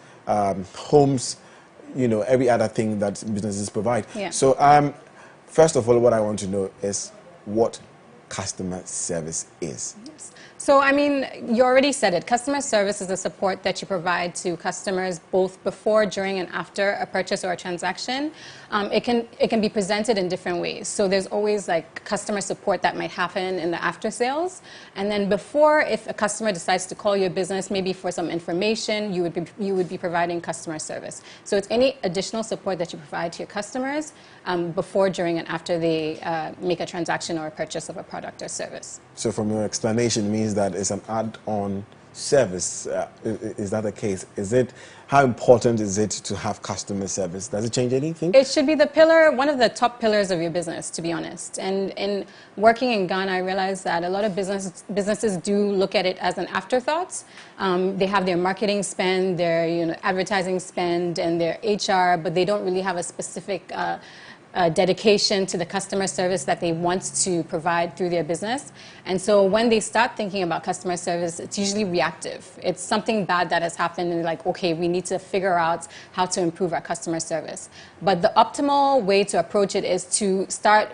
homes, every other thing that businesses provide. Yeah. So, first of all, what I want to know is what customer service is. Yes. So, I mean, you already said it. Customer service is the support that you provide to customers both before, during, and after a purchase or a transaction. It can be presented in different ways. So there's always like customer support that might happen in the after sales. And then before, if a customer decides to call your business, maybe for some information, you would be providing customer service. So it's any additional support that you provide to your customers before, during, and after they make a transaction or a purchase of a product or service. So from your explanation, it means that it's an add-on service. Is that the case? How important is it to have customer service? Does it change anything? It should be the pillar, one of the top pillars of your business, to be honest. And in working in Ghana, I realized that a lot of businesses do look at it as an afterthought. They have their marketing spend, their advertising spend, and their HR, but they don't really have a specific dedication to the customer service that they want to provide through their business. And so when they start thinking about customer service, it's usually reactive. It's something bad that has happened and like, okay, we need to figure out how to improve our customer service. But the optimal way to approach it is to start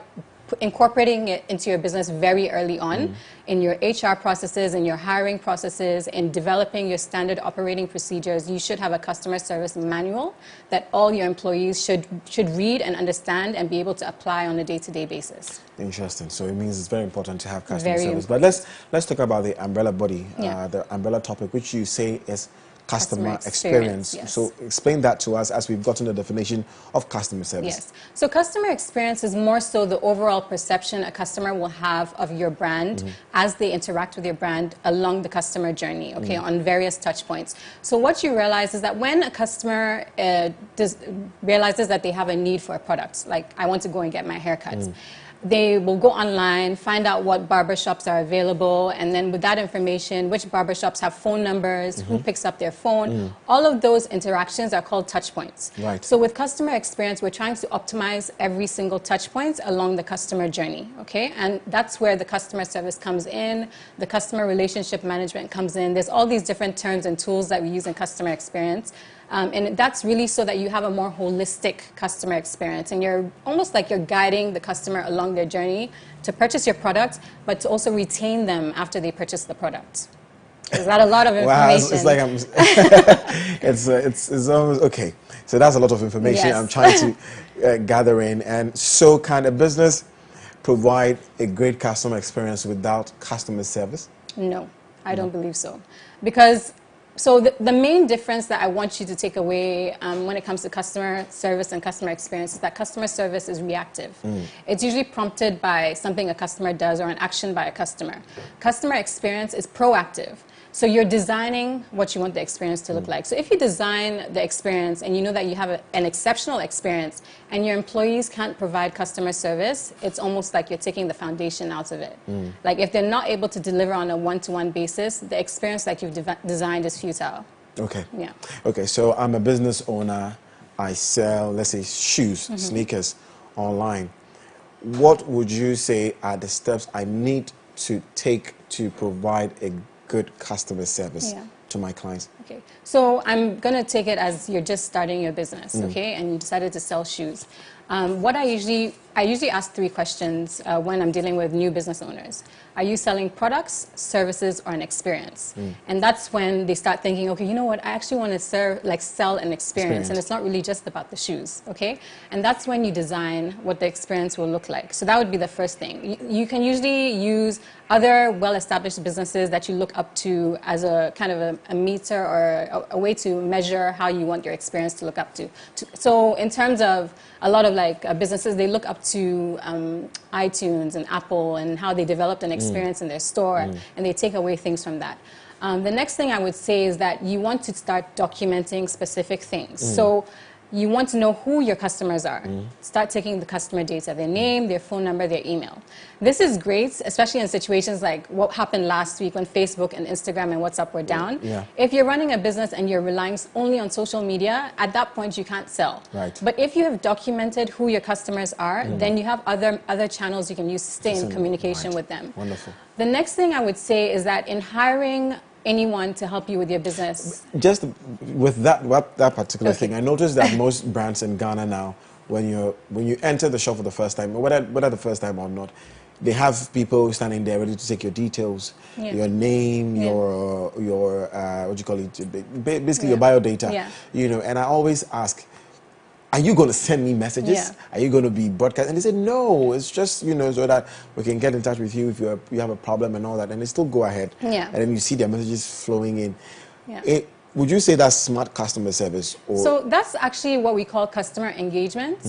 incorporating it into your business very early on in your HR processes, in your hiring processes, in developing your standard operating procedures. You should have a customer service manual that all your employees should read and understand and be able to apply on a day-to-day basis. Interesting. So it means it's very important to have customer service. But let's talk about the umbrella body, the umbrella topic, which you say is customer experience. Yes. So explain that to us as we've gotten the definition of customer service. Yes. So customer experience is more so the overall perception a customer will have of your brand as they interact with your brand along the customer journey, okay, on various touch points. So what you realize is that when a customer realizes that they have a need for a product, like I want to go and get my hair cut, they will go online, find out what barbershops are available, and then with that information, which barbershops have phone numbers, who picks up their phone. All of those interactions are called touch points. Right. So with customer experience, we're trying to optimize every single touch point along the customer journey, okay? And that's where the customer service comes in, the customer relationship management comes in. There's all these different terms and tools that we use in customer experience. And that's really so that you have a more holistic customer experience. And you're almost like you're guiding the customer along their journey to purchase your product, but to also retain them after they purchase the product. Is that a lot of information? Wow, it's like it's almost, okay. So that's a lot of information I'm trying to gather in. And so can a business provide a great customer experience without customer service? No, I don't believe so. Because so the main difference that I want you to take away when it comes to customer service and customer experience is that customer service is reactive. It's usually prompted by something a customer does or an action by a customer. Customer experience is proactive. So you're designing what you want the experience to look like. So if you design the experience and you know that you have an exceptional experience and your employees can't provide customer service, it's almost like you're taking the foundation out of it. Like if they're not able to deliver on a one-to-one basis, the experience that you've designed is futile. Okay. Yeah. Okay, so I'm a business owner. I sell, let's say, shoes, sneakers online. What would you say are the steps I need to take to provide a good customer service to my clients? Okay, so I'm going to take it as you're just starting your business, okay, and you decided to sell shoes. What I usually ask 3 questions when I'm dealing with new business owners. Are you selling products, services, or an experience? And that's when they start thinking, okay, you know what, I actually want to sell an experience, and it's not really just about the shoes, okay? And that's when you design what the experience will look like. So that would be the first thing. You can usually use other well-established businesses that you look up to as a kind of a meter or a way to measure how you want your experience to look up to. So in terms of a lot of businesses, they look up to iTunes and Apple and how they developed an experience in their store, and they take away things from that. The next thing I would say is that you want to start documenting specific things. So you want to know who your customers are. Start taking the customer data, their name, their phone number, their email. This is great, especially in situations like what happened last week when Facebook and Instagram and WhatsApp were down. If you're running a business and you're relying only on social media, at that point you can't sell. But if you have documented who your customers are, then you have other channels you can use to stay in communication with them. Wonderful. The next thing I would say is that in hiring anyone to help you with your business. Just with that particular thing, I noticed that most brands in Ghana now, when you enter the shop for the first time, whether the first time or not, they have people standing there ready to take your details, your name, your what do you call it, basically your bio data, you know. And I always ask, are you going to send me messages? Are you going to be broadcast? And they said, no, it's just, you know, so that we can get in touch with you if you have a problem and all that. And they still go ahead. And then you see their messages flowing in. Would you say that's smart customer service? Or? So that's actually what we call customer engagement.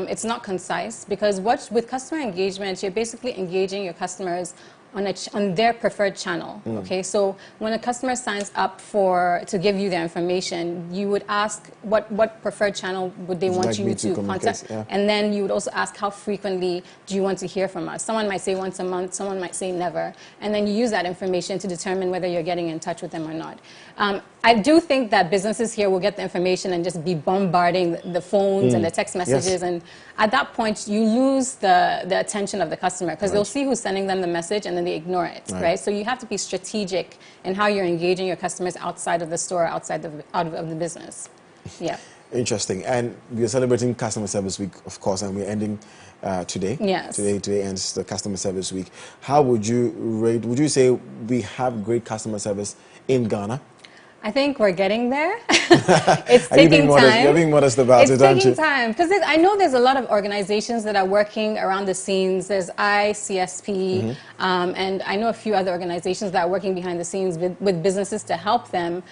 It's not concise because with customer engagement, you're basically engaging your customers on their preferred channel. Okay, so when a customer signs up to give you their information, you would ask what preferred channel would they want you to contact, and then you would also ask how frequently do you want to hear from us. Someone might say once a month, someone might say never, and then you use that information to determine whether you're getting in touch with them or not. I do think that businesses here will get the information and just be bombarding the phones and the text messages, and at that point you lose the attention of the customer, because they'll see who's sending them the message and then they ignore it, right? So you have to be strategic in how you're engaging your customers outside of the store, outside of the business. Yeah. Interesting. And we're celebrating Customer Service Week, of course, and we're ending today. Yes. Today ends the Customer Service Week. How would you rate, would you say we have great customer service in Ghana? I think we're getting there. It's taking time. You're being modest about it, aren't you? It's taking time, because I know there's a lot of organizations that are working around the scenes. There's ICSP, and I know a few other organizations that are working behind the scenes with businesses to help them.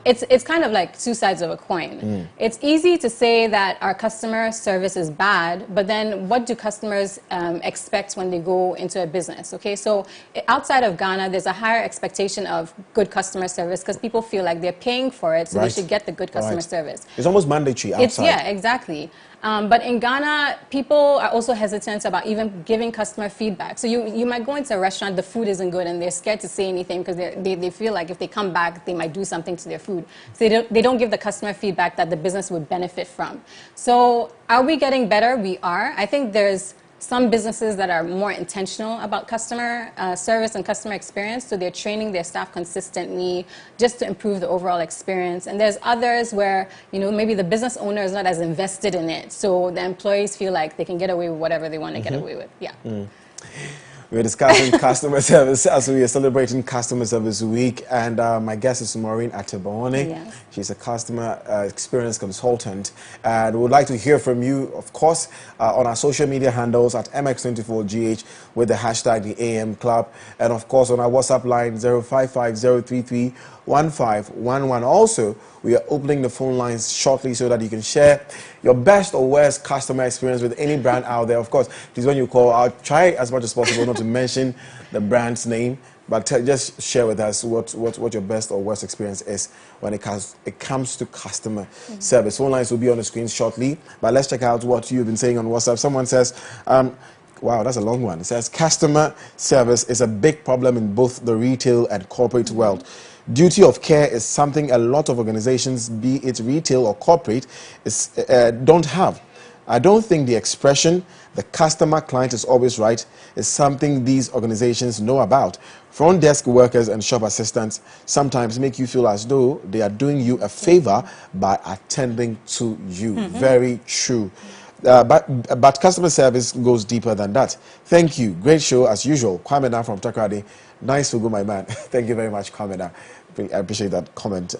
It's kind of like two sides of a coin. It's easy to say that our customer service is bad, but then what do customers expect when they go into a business? Okay, so outside of Ghana, there's a higher expectation of good customer service because people feel like they're paying for it, so they should get the good customer service. It's almost mandatory outside. Yeah, exactly. But in Ghana, people are also hesitant about even giving customer feedback. So you might go into a restaurant, the food isn't good, and they're scared to say anything because they feel like if they come back, they might do something to their food. So they don't give the customer feedback that the business would benefit from. So are we getting better? We are. I think there's some businesses that are more intentional about customer service and customer experience, so they're training their staff consistently just to improve the overall experience. And there's others where, you know, maybe the business owner is not as invested in it, so the employees feel like they can get away with whatever they want to get away with. Yeah. We're discussing customer service as we are celebrating Customer Service Week, and my guest is Maureen Atebone. Yes. She's a customer experience consultant, and we would like to hear from you, of course, on our social media handles at MX24GH with the hashtag the AM Club, and of course on our WhatsApp line 0550331511. Also, we are opening the phone lines shortly so that you can share your best or worst customer experience with any brand out there. Of course, please, when you call, I'll try as much as possible not to mention the brand's name, but just share with us what your best or worst experience is when it comes to customer service. Phone lines will be on the screen shortly, but let's check out what you've been saying on WhatsApp. Someone says, wow, that's a long one. It says, customer service is a big problem in both the retail and corporate world. Duty of care is something a lot of organizations, be it retail or corporate, don't have. I don't think the expression, the customer client is always right, is something these organizations know about. Front desk workers and shop assistants sometimes make you feel as though they are doing you a favor by attending to you. Very true. But customer service goes deeper than that. Thank you. Great show as usual. Kwamena from Takrady. Nice to go, my man. Thank you very much, Kwamena. I appreciate that comment.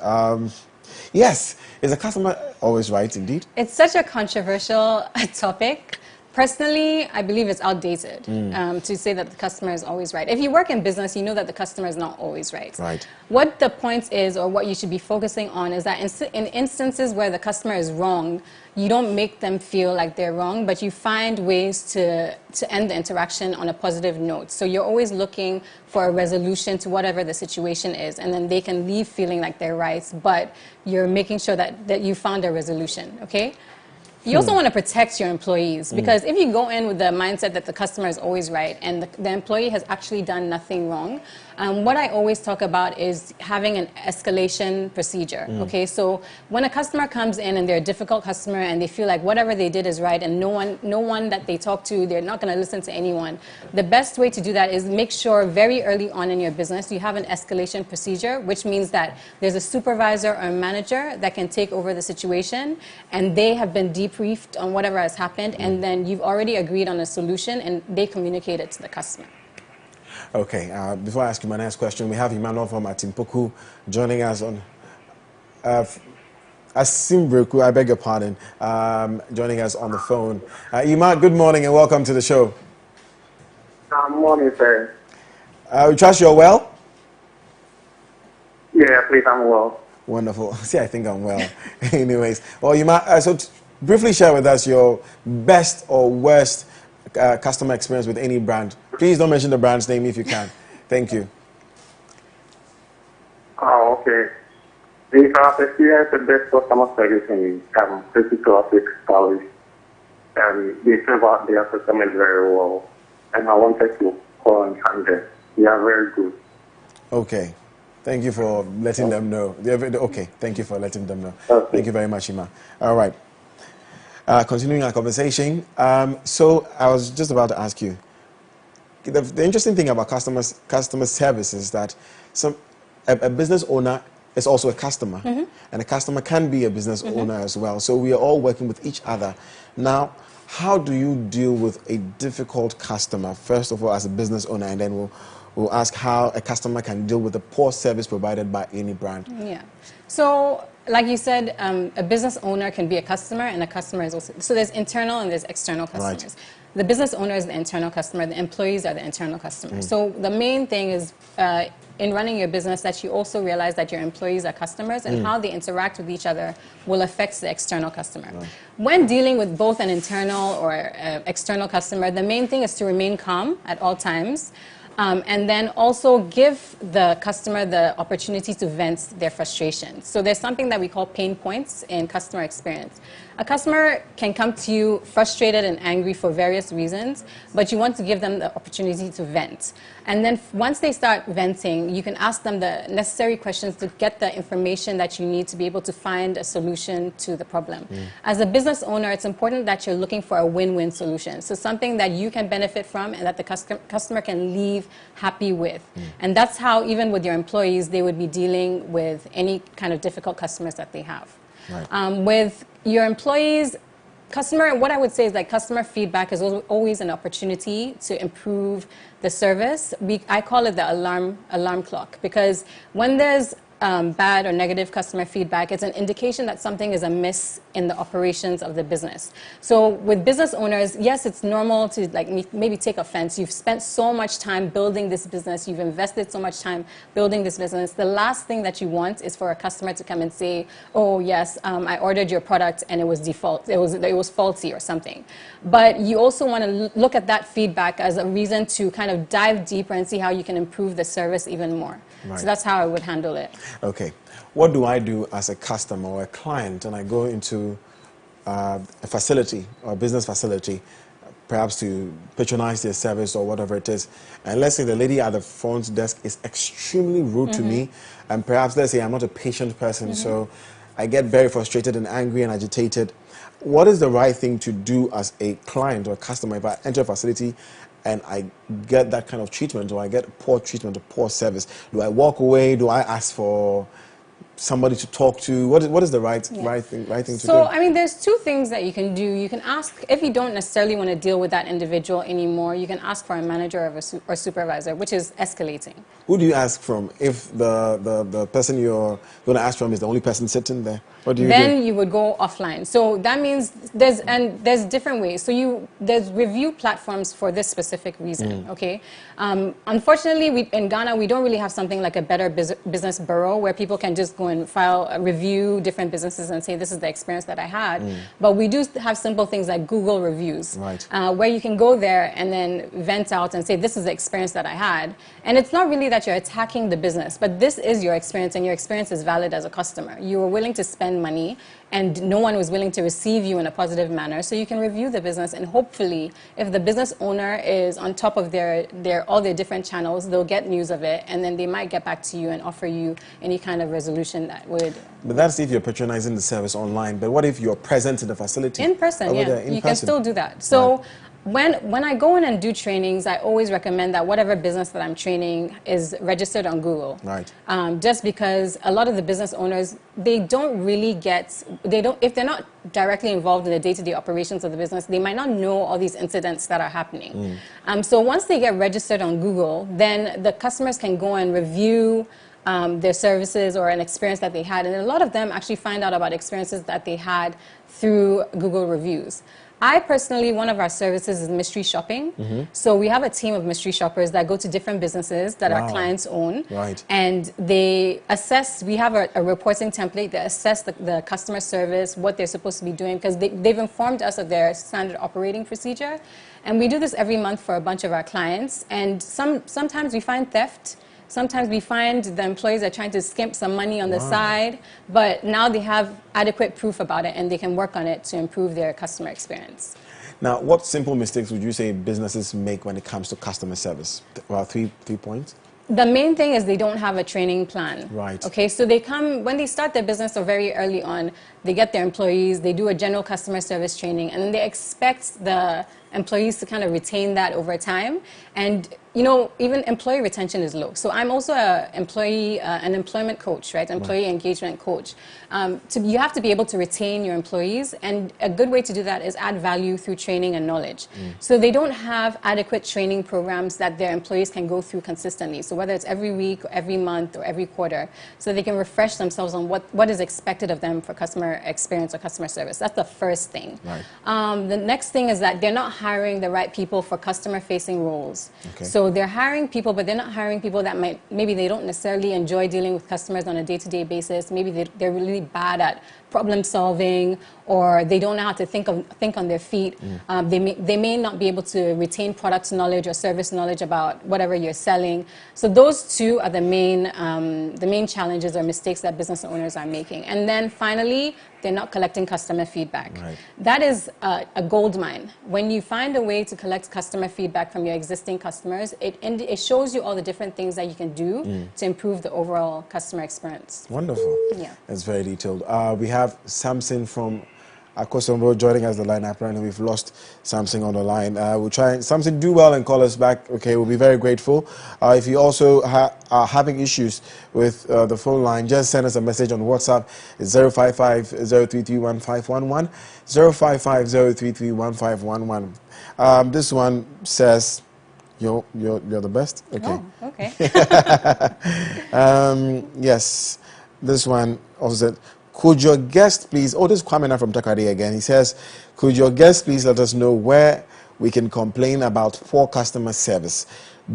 Yes, is a customer always right indeed? It's such a controversial topic. Personally, I believe it's outdated to say that the customer is always right. If you work in business, you know that the customer is not always right. Right. What the point is, or what you should be focusing on, is that in instances where the customer is wrong, you don't make them feel like they're wrong, but you find ways to end the interaction on a positive note. So you're always looking for a resolution to whatever the situation is, and then they can leave feeling like they're right, but you're making sure that you found a resolution, okay? You also want to protect your employees, because if you go in with the mindset that the customer is always right and the employee has actually done nothing wrong, what I always talk about is having an escalation procedure. Okay, so when a customer comes in and they're a difficult customer and they feel like whatever they did is right and no one that they talk to, they're not going to listen to anyone, the best way to do that is make sure very early on in your business you have an escalation procedure, which means that there's a supervisor or a manager that can take over the situation, and they have been debriefed on whatever has happened, and then you've already agreed on a solution and they communicate it to the customer. Okay, before I ask you my next question, we have Emmanuel from Atimpoku joining us on Asimbreku, I beg your pardon, joining us on the phone. Ima, good morning and welcome to the show. Good morning, sir. We trust you're well? Yeah, please, I'm well. Wonderful. See, I think I'm well. Anyways, well, Ima, so briefly share with us your best or worst customer experience with any brand Please don't mention the brand's name if you can. Thank you. Oh, okay. If I've experienced the best customer service in pretty classic stores, they serve out their customers very well, and I wanted to call and thank them. They are very good. Okay. Thank you for letting them know. Okay. Thank you for letting them know. Okay. Thank you very much, Ima. All right. Continuing our conversation. So I was just about to ask you. The interesting thing about customer service is that a business owner is also a customer, and a customer can be a business owner as well. So we are all working with each other. Now, how do you deal with a difficult customer? First of all, as a business owner, and then we'll ask how a customer can deal with the poor service provided by any brand. Yeah. So, like you said, a business owner can be a customer, and a customer is also... So there's internal and there's external customers. Right. The business owner is the internal customer. The employees are the internal customers. So the main thing is in running your business that you also realize that your employees are customers, and how they interact with each other will affect the external customer. Right. When dealing with both an internal or external customer, the main thing is to remain calm at all times. And then also give the customer the opportunity to vent their frustration. So there's something that we call pain points in customer experience. A customer can come to you frustrated and angry for various reasons, but you want to give them the opportunity to vent. And then once they start venting, you can ask them the necessary questions to get the information that you need to be able to find a solution to the problem. As a business owner, it's important that you're looking for a win-win solution. So something that you can benefit from and that the customer can leave happy with. And that's how, even with your employees, they would be dealing with any kind of difficult customers that they have. Right. With your employees, what I would say is that customer feedback is always an opportunity to improve the service. I call it the alarm clock, because when there's bad or negative customer feedback, it's an indication that something is amiss in the operations of the business. So with business owners, yes, it's normal to maybe take offense. You've spent so much time building this business. You've invested so much time building this business. The last thing that you want is for a customer to come and say, oh, yes, I ordered your product and it was default. It was faulty or something. But you also want to look at that feedback as a reason to kind of dive deeper and see how you can improve the service even more. Right. So that's how I would handle it. Okay. What do I do as a customer or a client when I go into a facility or a business facility, perhaps to patronize their service or whatever it is, and let's say the lady at the front desk is extremely rude to me, and perhaps let's say I'm not a patient person, so I get very frustrated and angry and agitated. What is the right thing to do as a client or a customer if I enter a facility and I get that kind of treatment, or I get poor treatment or poor service? Do I walk away? Do I ask for somebody to talk to? What is the right thing to do? So, I mean, there's two things that you can do. You can ask, if you don't necessarily want to deal with that individual anymore, you can ask for a manager or supervisor, which is escalating. Who do you ask from if the person you're going to ask from is the only person sitting there? What do you do? Then you would go offline. So that means there's different ways. So there's review platforms for this specific reason, okay? Unfortunately, in Ghana, we don't really have something like a Better Business Bureau where people can just go and review different businesses and say, this is the experience that I had. But we do have simple things like Google reviews, where you can go there and then vent out and say, this is the experience that I had. And it's not really that you're attacking the business, but this is your experience, and your experience is valid as a customer. You were willing to spend money, and no one was willing to receive you in a positive manner. So you can review the business, and hopefully, if the business owner is on top of all their different channels, they'll get news of it, and then they might get back to you and offer you any kind of resolution that would... But that's if you're patronizing the service online. But what if you're present in the facility? In person, yeah. You can still do that. So when I go in and do trainings, I always recommend that whatever business that I'm training is registered on Google. Right. Just because a lot of the business owners, they don't really if they're not directly involved in the day-to-day operations of the business, they might not know all these incidents that are happening. So once they get registered on Google, then the customers can go and review their services or an experience that they had. And a lot of them actually find out about experiences that they had through Google reviews. I personally, one of our services is mystery shopping. So we have a team of mystery shoppers that go to different businesses that our clients own. Right. And they assess, we have a reporting template that assess the customer service, what they're supposed to be doing, because they've informed us of their standard operating procedure. And we do this every month for a bunch of our clients. And sometimes we find theft. Sometimes we find the employees are trying to skimp some money on the side, but now they have adequate proof about it and they can work on it to improve their customer experience. Now, what simple mistakes would you say businesses make when it comes to customer service? Well, three points. The main thing is they don't have a training plan. Right. Okay, so they come, when they start their business or very early on, they get their employees, they do a general customer service training, and then they expect the employees to kind of retain that over time. And you know, even employee retention is low. So I'm also an employment coach, right? Employee engagement coach. You have to be able to retain your employees, and a good way to do that is add value through training and knowledge. So they don't have adequate training programs that their employees can go through consistently. So whether it's every week or every month or every quarter, so they can refresh themselves on what is expected of them for customer experience or customer service. That's the first thing. Right. The next thing is that they're not hiring the right people for customer-facing roles. Okay. So they're hiring people, but they're not hiring people that maybe they don't necessarily enjoy dealing with customers on a day-to-day basis. Maybe they're really bad at problem solving, or they don't know how to think on their feet. They may not be able to retain product knowledge or service knowledge about whatever you're selling. So those two are the main challenges or mistakes that business owners are making. And then finally, they're not collecting customer feedback. Right. That is a gold mine. When you find a way to collect customer feedback from your existing customers, it shows you all the different things that you can do to improve the overall customer experience. Wonderful. Yeah. That's very detailed. We have Samson from Akosombo joining us on the line. Apparently we've lost Samson on the line. We'll try. Samson, do well and call us back. Okay, we'll be very grateful. If you also are having issues with the phone line, just send us a message on WhatsApp. It's 055-033-1511, 055-033-1511. This one says, you're the best. Okay. Oh, okay. Yes. This one also said, could your guest please, this is Kwame from Takadi again. He says, could your guest please let us know where we can complain about poor customer service?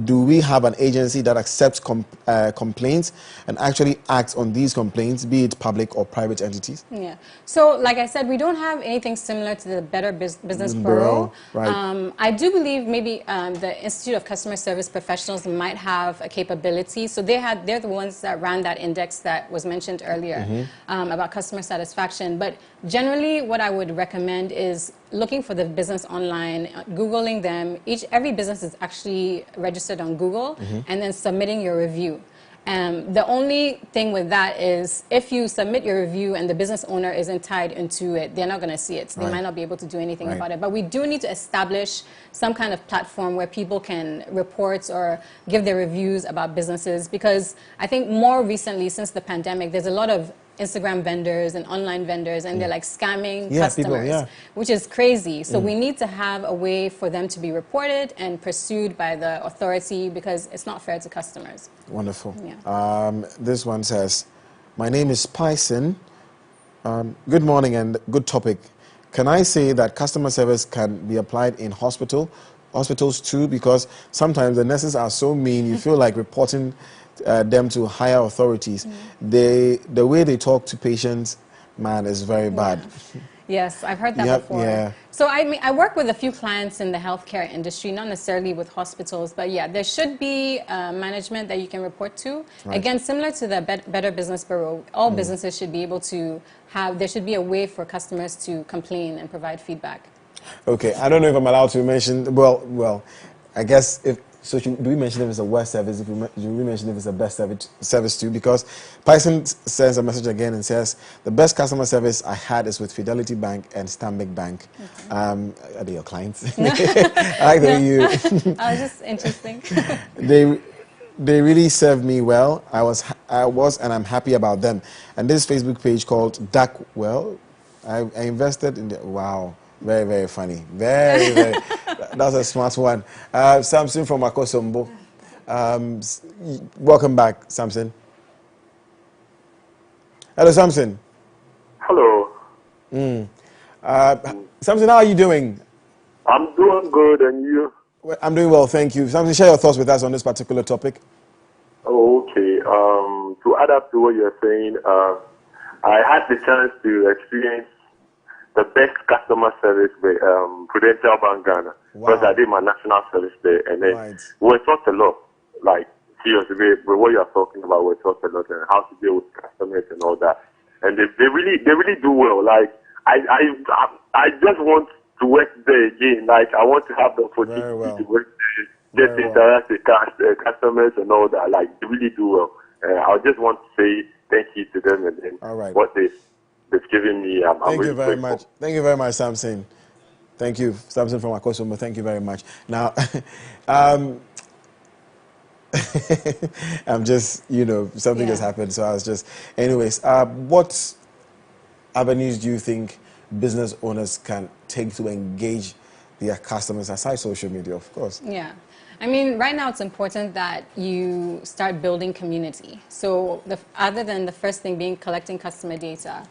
Do we have an agency that accepts complaints and actually acts on these complaints, be it public or private entities? Yeah. So, like I said, we don't have anything similar to the Better Business Bureau. Right. I do believe maybe the Institute of Customer Service Professionals might have a capability. So they're the ones that ran that index that was mentioned earlier about customer satisfaction. But generally, what I would recommend is looking for the business online, Googling them. Every business is actually registered on Google, and then submitting your review. The only thing with that is if you submit your review and the business owner isn't tied into it, they're not going to see it. So they might not be able to do anything about it. But we do need to establish some kind of platform where people can report or give their reviews about businesses, because I think more recently, since the pandemic, there's a lot of Instagram vendors and online vendors, and they're like scamming customers, which is crazy. So we need to have a way for them to be reported and pursued by the authority, because it's not fair to customers. Wonderful. Yeah. This one says, my name is Pyson. Good morning and good topic. Can I say that customer service can be applied in hospitals too? Because sometimes the nurses are so mean, you feel like reporting them to higher authorities. The way they talk to patients, man, is very bad. Yes, I've heard that before. Yeah. So I work with a few clients in the healthcare industry, not necessarily with hospitals, but yeah, there should be management that you can report to. Right. Again, similar to the Better Business Bureau, all businesses should be able to there should be a way for customers to complain and provide feedback. Okay, I don't know if I'm allowed to mention, well, I guess do we mention if it's a worst service? Do we mention if it's the best service too? Because Python sends a message again and says, the best customer service I had is with Fidelity Bank and Stanbic Bank. Are they your clients? I like the way you... I was just interesting. They really served me well. I was and I'm happy about them. And this Facebook page called Duckwell, I invested in wow. Very, very funny. Very, very. That's a smart one. Samson from Akosombo. Welcome back, Samson. Hello, Samson. Hello. Samson, how are you doing? I'm doing good, and you? Well, I'm doing well, thank you. Something, share your thoughts with us on this particular topic. Oh, okay. To add up to what you're saying, I had the chance to experience the best customer service with Prudential Bank Ghana. Because I did my national service there, and then we taught a lot. Like, seriously, with what you're talking about, we taught a lot and how to deal with customers and all that. And they really do well. Like, I just want to work there again. Like, I want to have the opportunity to work there, just interact with customers and all that. Like, they really do well. I just want to say thank you to them and then what they've given me. Thank you very much. Thank you very much, Samson. Thank you, Samson from Akosomo. Thank you very much. Now, I'm just, something has happened, so I was just... Anyways, what avenues do you think business owners can take to engage their customers aside social media, of course? Yeah. I mean, right now it's important that you start building community. So other than the first thing being collecting customer data,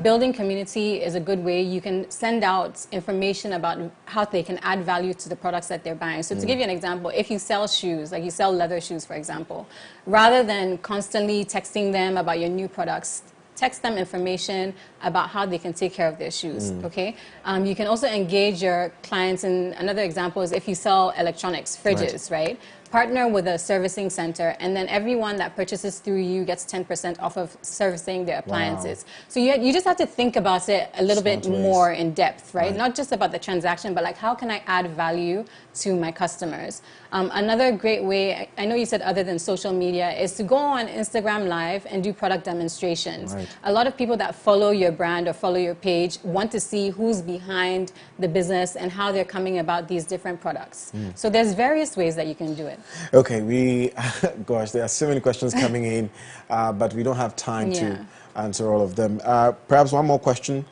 building community is a good way. You can send out information about how they can add value to the products that they're buying. So to give you an example, if you sell shoes, like you sell leather shoes, for example, rather than constantly texting them about your new products, text them information about how they can take care of their shoes, okay? You can also engage your clients, and another example is if you sell electronics, fridges, right? Partner with a servicing center, and then everyone that purchases through you gets 10% off of servicing their appliances. So you just have to think about it a little bit more in depth, right? Not just about the transaction, but like how can I add value to my customers? Another great way, I know you said other than social media, is to go on Instagram Live and do product demonstrations. A lot of people that follow your brand or follow your page want to see who's behind the business and how they're coming about these different products. So there's various ways that you can do it. Okay, gosh, there are so many questions coming in, but we don't have time to answer all of them. Perhaps one more question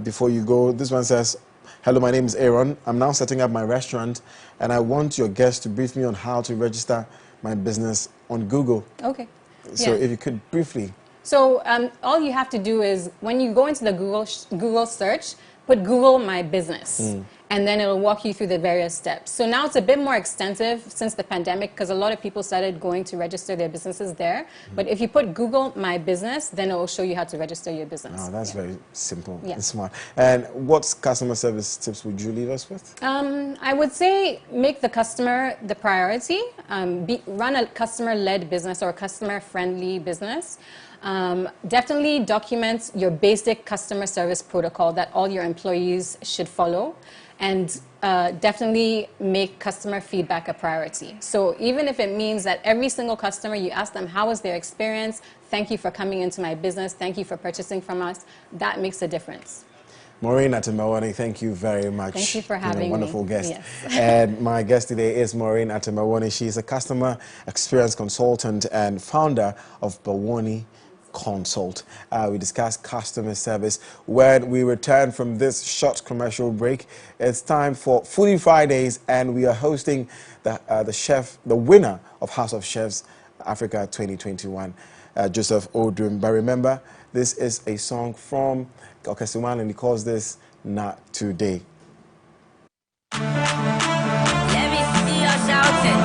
before you go. This one says, hello, my name is Aaron. I'm now setting up my restaurant, and I want your guest to brief me on how to register my business on Google. Okay. So if you could briefly. So all you have to do is, when you go into the Google search, put Google My Business. And then it'll walk you through the various steps. So now it's a bit more extensive since the pandemic because a lot of people started going to register their businesses there. But if you put Google My Business, then it will show you how to register your business. Oh, that's very simple and smart. And what customer service tips would you leave us with? I would say make the customer the priority. Run a customer-led business or a customer-friendly business. Definitely document your basic customer service protocol that all your employees should follow. And definitely make customer feedback a priority. So even if it means that every single customer, you ask them, how was their experience? Thank you for coming into my business. Thank you for purchasing from us. That makes a difference. Maureen Atemawone, thank you very much. Thank you for having me. Wonderful guest. Yes. And my guest today is Maureen Atemawone. She's a customer experience consultant and founder of Bawoni Consult. We discuss customer service. When we return from this short commercial break, it's time for Foodie Fridays, and we are hosting the winner of House of Chefs Africa 2021, Joseph Odum. But remember, this is a song from Okesiwan, and he calls this Not Today. Let me see you shouting.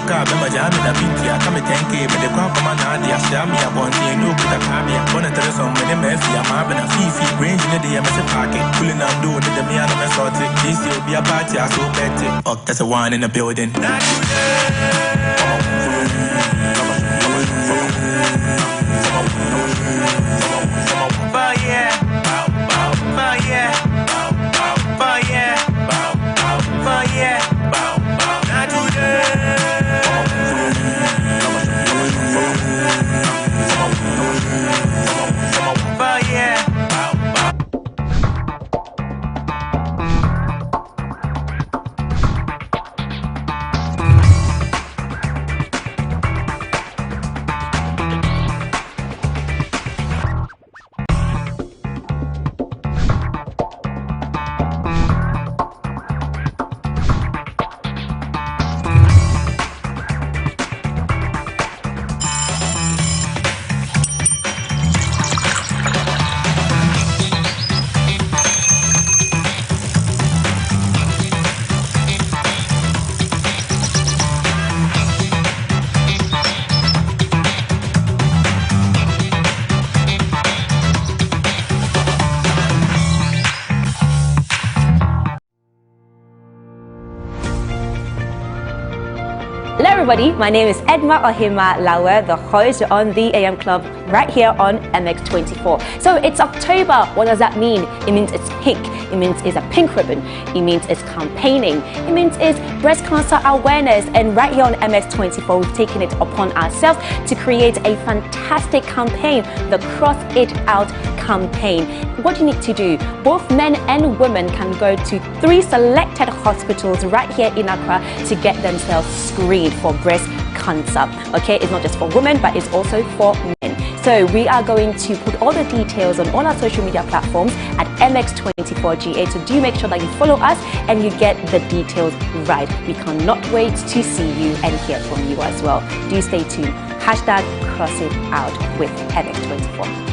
car, remember Jam in a beat, I come at 10K, but the crowd come on, I share me, I want to know with a car, I'm going to tell some when I'm Murphy, I'm having a fifi, range in the day, I'm a pocket, pulling out doing the me and I'm sorted. This will be a party, I so bet it. Oh, that's a one in the building. Hello everybody, my name is Edma Lawer, the host on the AM Club right here on MX24. So it's October. What does that mean? It means it's pink. It means it's a pink ribbon. It means it's campaigning. It means it's breast cancer awareness. And right here on MX24, we've taken it upon ourselves to create a fantastic campaign, the Cross It Out campaign. What do you need to do? Both men and women can go to 3 selected hospitals right here in Accra to get themselves screened for breast cancer. Okay, it's not just for women, but it's also for men. So we are going to put all the details on all our social media platforms at MX24GA. So do make sure that you follow us and you get the details right. We cannot wait to see you and hear from you as well. Do stay tuned. Hashtag Cross It Out with MX24.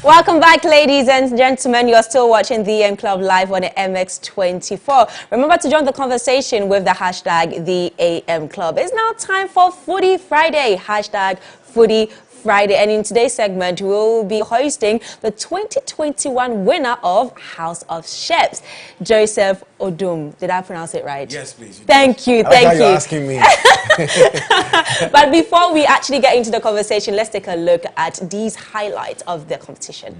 Welcome back, ladies and gentlemen. You're still watching the AM Club live on the MX24. Remember to join the conversation with the hashtag the AM Club. It's now time for Footy Friday. Hashtag Footy Friday. And in today's segment, we'll be hosting the 2021 winner of House of Chefs, Joseph Odum. Did I pronounce it right? Yes, please. Thank you. Thank you. You're asking me. But before we actually get into the conversation, let's take a look at these highlights of the competition.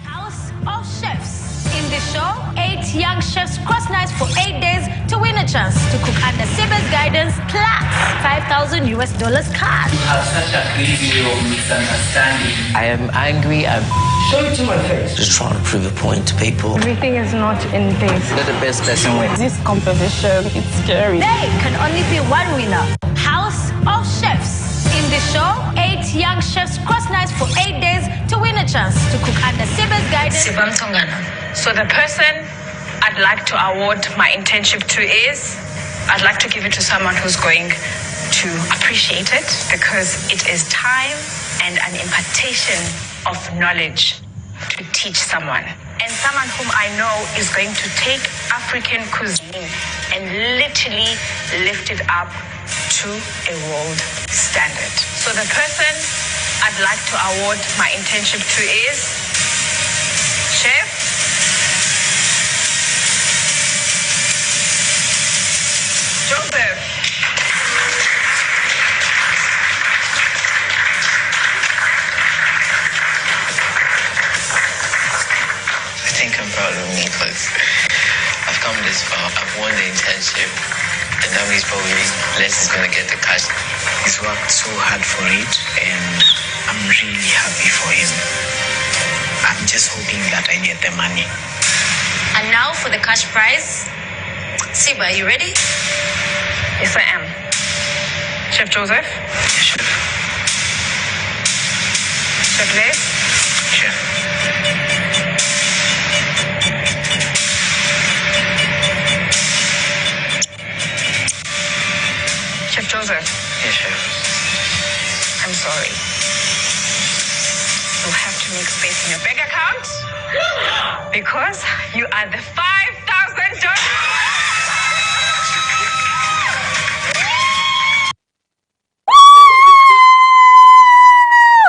House of Chefs. In the show, 8 young chefs cross nights for 8 days to win a chance to cook under Siba's guidance plus $5,000 cash. You have such a trivial misunderstanding. I am angry. Show it to my face. Just trying to prove a point to people. Everything is not in place. Let the best person win. This competition, it's scary. There can only be one winner. House of Chefs. In the show, 8 young chefs cross nights for 8 days to win a chance to cook under Siba's guidance. So the person I'd like to award my internship to is, I'd like to give it to someone who's going to appreciate it because it is time and an impartation of knowledge to teach someone. And someone whom I know is going to take African cuisine and literally lift it up to a world standard. So the person I'd like to award my internship to is Chef Joseph. I think I'm proud of me because I've come this far. I've won the internship. And now he's probably less is going to get the cash. He's worked so hard for it and I'm really happy for him. I'm just hoping that I get the money. And now for the cash prize. Siba, are you ready? Yes, I am. Chef Joseph? Yes, Chef. it, please? Sure. Chef Joseph. Yes, chef. I'm sorry. You'll have to make space in your bank account because you are the $5,000.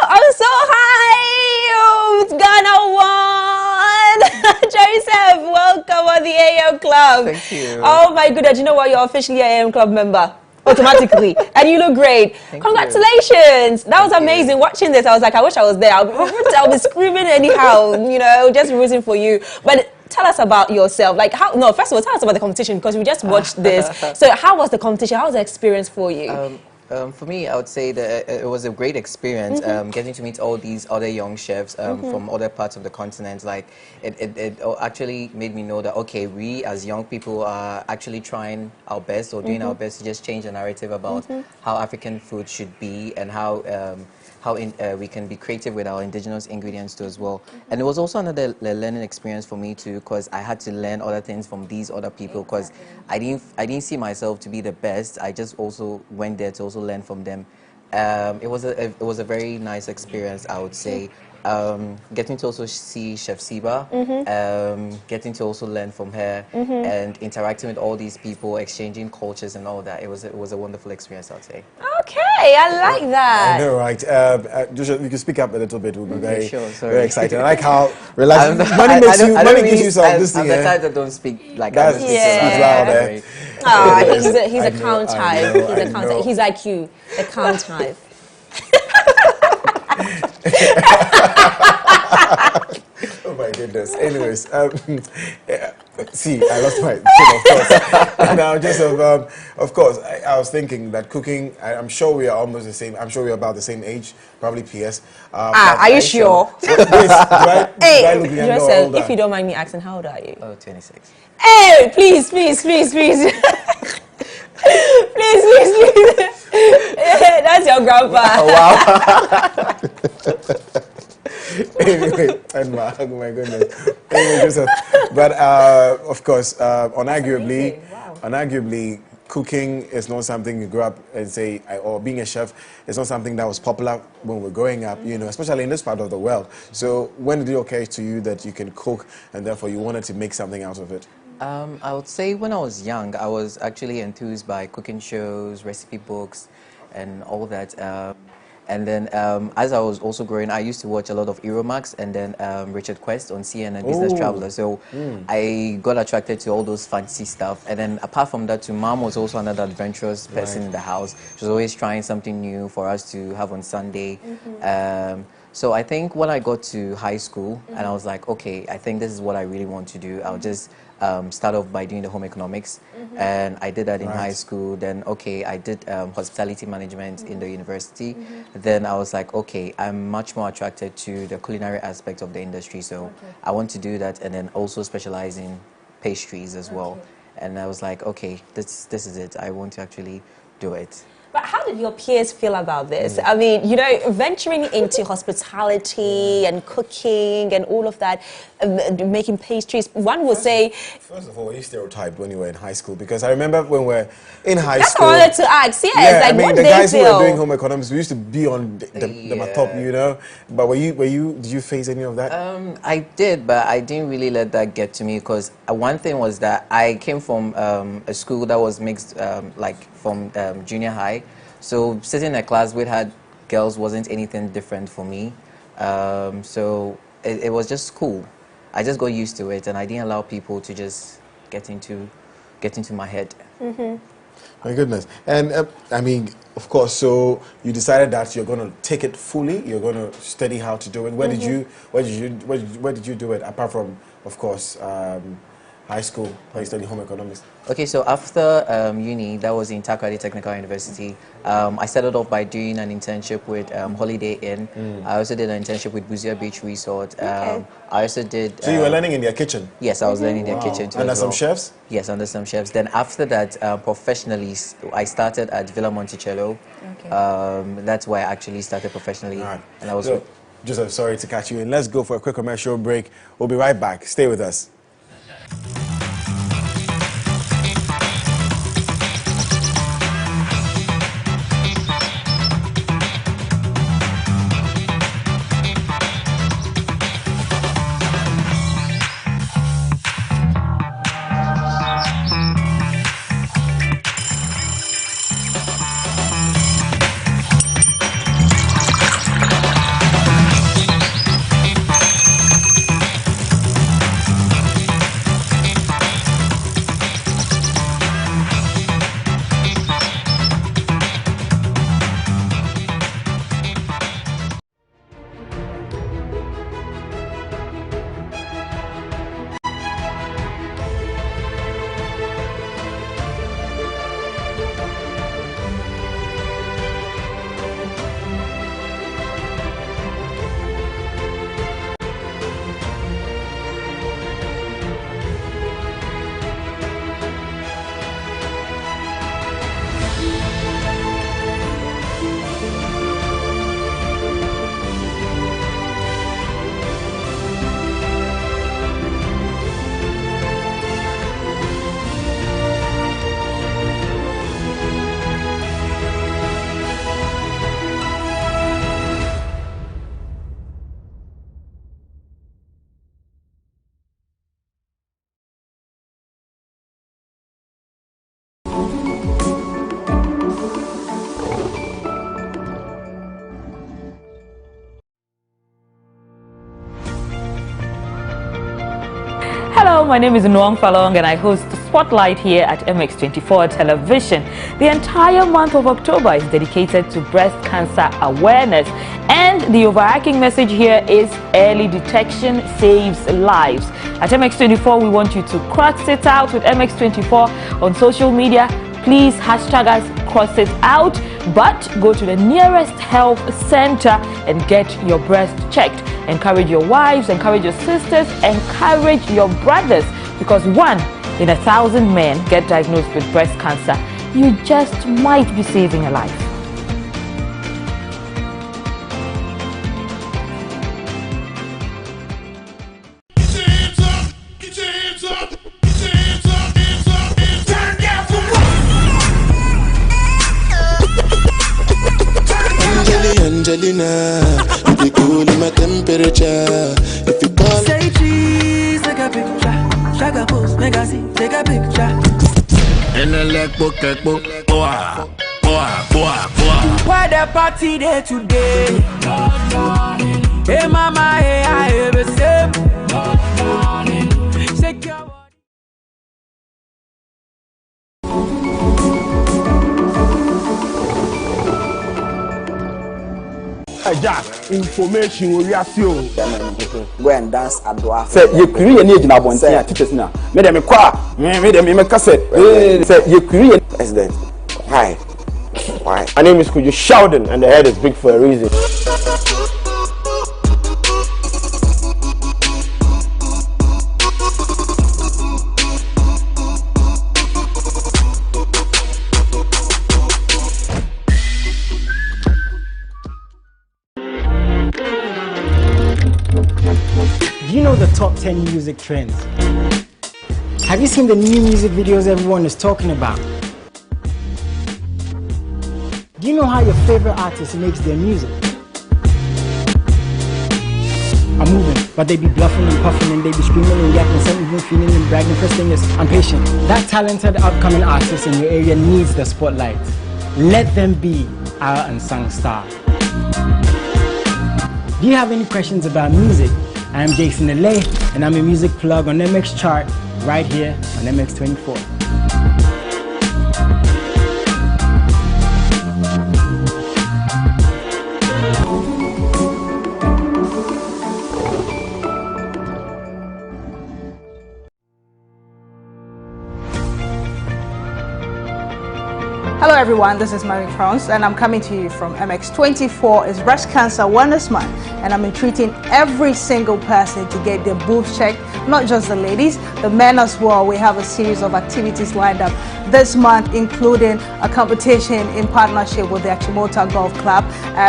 I'm so high! It's Ghana won! Joseph, welcome on the AM Club. Thank you. Oh my goodness, you know what? You're officially an AM Club member. Automatically. And you look great. Congratulations. That was amazing. Watching this, I was like, I wish I was there. I'll be screaming anyhow, you know, just rooting for you. But tell us about yourself. Like, first of all, tell us about the competition because we just watched this. So how was the competition? How was the experience for you? For me, I would say that it was a great experience, getting to meet all these other young chefs from other parts of the continent. Like, it actually made me know that, okay, we as young people are actually trying our best or doing our best to just change the narrative about how African food should be and how we can be creative with our indigenous ingredients too as well. And it was also another learning experience for me too, because I had to learn other things from these other people, because I didn't see myself to be the best. I just also went there to also learn from them. It was a very nice experience, I would say. Getting to also see Chef Siba, getting to also learn from her, and interacting with all these people, exchanging cultures and all that. It was a wonderful experience, I'd say. Okay, I like that. I know, right? Joshua, you can speak up a little bit. We'll be very excited. I like how relaxed. Money gives you some this thing. I'm the type that don't speak like that. Speak louder. He's a count type. He's a count type. He's like you, the count type. Oh my goodness. Anyways, see, I lost my train of thought. Now, just of course, I was thinking that cooking. I'm sure we are almost the same. I'm sure we're about the same age, probably PS. Are you sure? Hey, Joseph, if you don't mind me asking, how old are you? Oh, 26. Hey, please. Please. That's your grandpa. Oh, wow. Anyway, Edma, oh my goodness. Anyway, Joseph, but of course, unarguably, cooking is not something you grow up and say, or being a chef is not something that was popular when we were growing up, you know, especially in this part of the world. So when did it occur to you that you can cook and therefore you wanted to make something out of it? I would say when I was young, I was actually enthused by cooking shows, recipe books, and all that. And then as I was also growing, I used to watch a lot of Euromax and then Richard Quest on CNN Business Traveler. So I got attracted to all those fancy stuff. And then apart from that, too, Mom was also another adventurous person in the house. She was always trying something new for us to have on Sunday. So I think when I got to high school and I was like, okay, I think this is what I really want to do. I'll just start off by doing the home economics, and I did that in high school. Then, okay, I did hospitality management in the university. Then I was like, okay, I'm much more attracted to the culinary aspect of the industry, so I want to do that, and then also specialize in pastries as well. And I was like, okay, this is it. I want to actually do it. But how did your peers feel about this? I mean, you know, venturing into hospitality and cooking and all of that, making pastries, one would say... First of all, were you stereotyped when you were in high school? Because I remember when we were in high That's school... That's what I wanted to ask, yes. Yeah, like, I mean, what the guys feel? who were doing home economics, we used to be on the top, you know? But did you face any of that? I did, but I didn't really let that get to me, because one thing was that I came from a school that was mixed, from junior high. So sitting in a class with had girls wasn't anything different for me. So it was just cool. I just got used to it, and I didn't allow people to just get into my head. My goodness. And I mean, of course, so you decided that you're going to take it fully. You're going to study how to do it. Where did you do it, apart from, of course, high school, where you studied home economics? Okay, so after uni, that was in Takoradi Technical University, I started off by doing an internship with Holiday Inn. I also did an internship with Buzia Beach Resort. I also did... So you were learning in their kitchen? Yes, I was learning in their kitchen too. Under some chefs? Yes, under some chefs. Then after that, professionally, I started at Villa Monticello. That's where I actually started professionally. And I was... Joseph, sorry to catch you in. Let's go for a quick commercial break. We'll be right back. Stay with us. Hello, my name is Nuang Falong and I host Spotlight here at MX24 Television. The entire month of October is dedicated to breast cancer awareness, and the overarching message here is early detection saves lives. At MX24, we want you to cross it out with MX24 on social media. Please hashtag us cross it out, but go to the nearest health center and get your breast checked. Encourage your wives, encourage your sisters, encourage your brothers, because 1 in 1,000 men get diagnosed with breast cancer. You just might be saving a life. Angelina, you be cool in my temperature. If you call, Say cheese, take a picture. Shaka pose, magazine, take a picture. And the leg book, boah, boah, boah, boah. Why the party there today? Hey mama, hey I have a same. Shake your Jack, information will reassure. Go and dance at Dwarf. Say, you create any job say, teachers now. Made them a qua, made them a cassette. Say, you create. President. Hi. Why? My name is Kuju Sheldon, and the head is big for a reason. Do you know the top 10 music trends? Have you seen the new music videos everyone is talking about? Do you know how your favorite artist makes their music? I'm moving, but they be bluffing and puffing and they be screaming and yapping, some even feeling and bragging. First thing is, I'm patient. That talented upcoming artist in your area needs the spotlight. Let them be our unsung star. Do you have any questions about music? I'm Jason Alay, and I'm a music plug on MX Chart right here on MX24. Hello everyone, this is Mary Crowns and I'm coming to you from MX24. It's Breast Cancer Awareness Month and I'm entreating every single person to get their boobs checked, not just the ladies, the men as well. We have a series of activities lined up this month, including a competition in partnership with the Achimota Golf Club.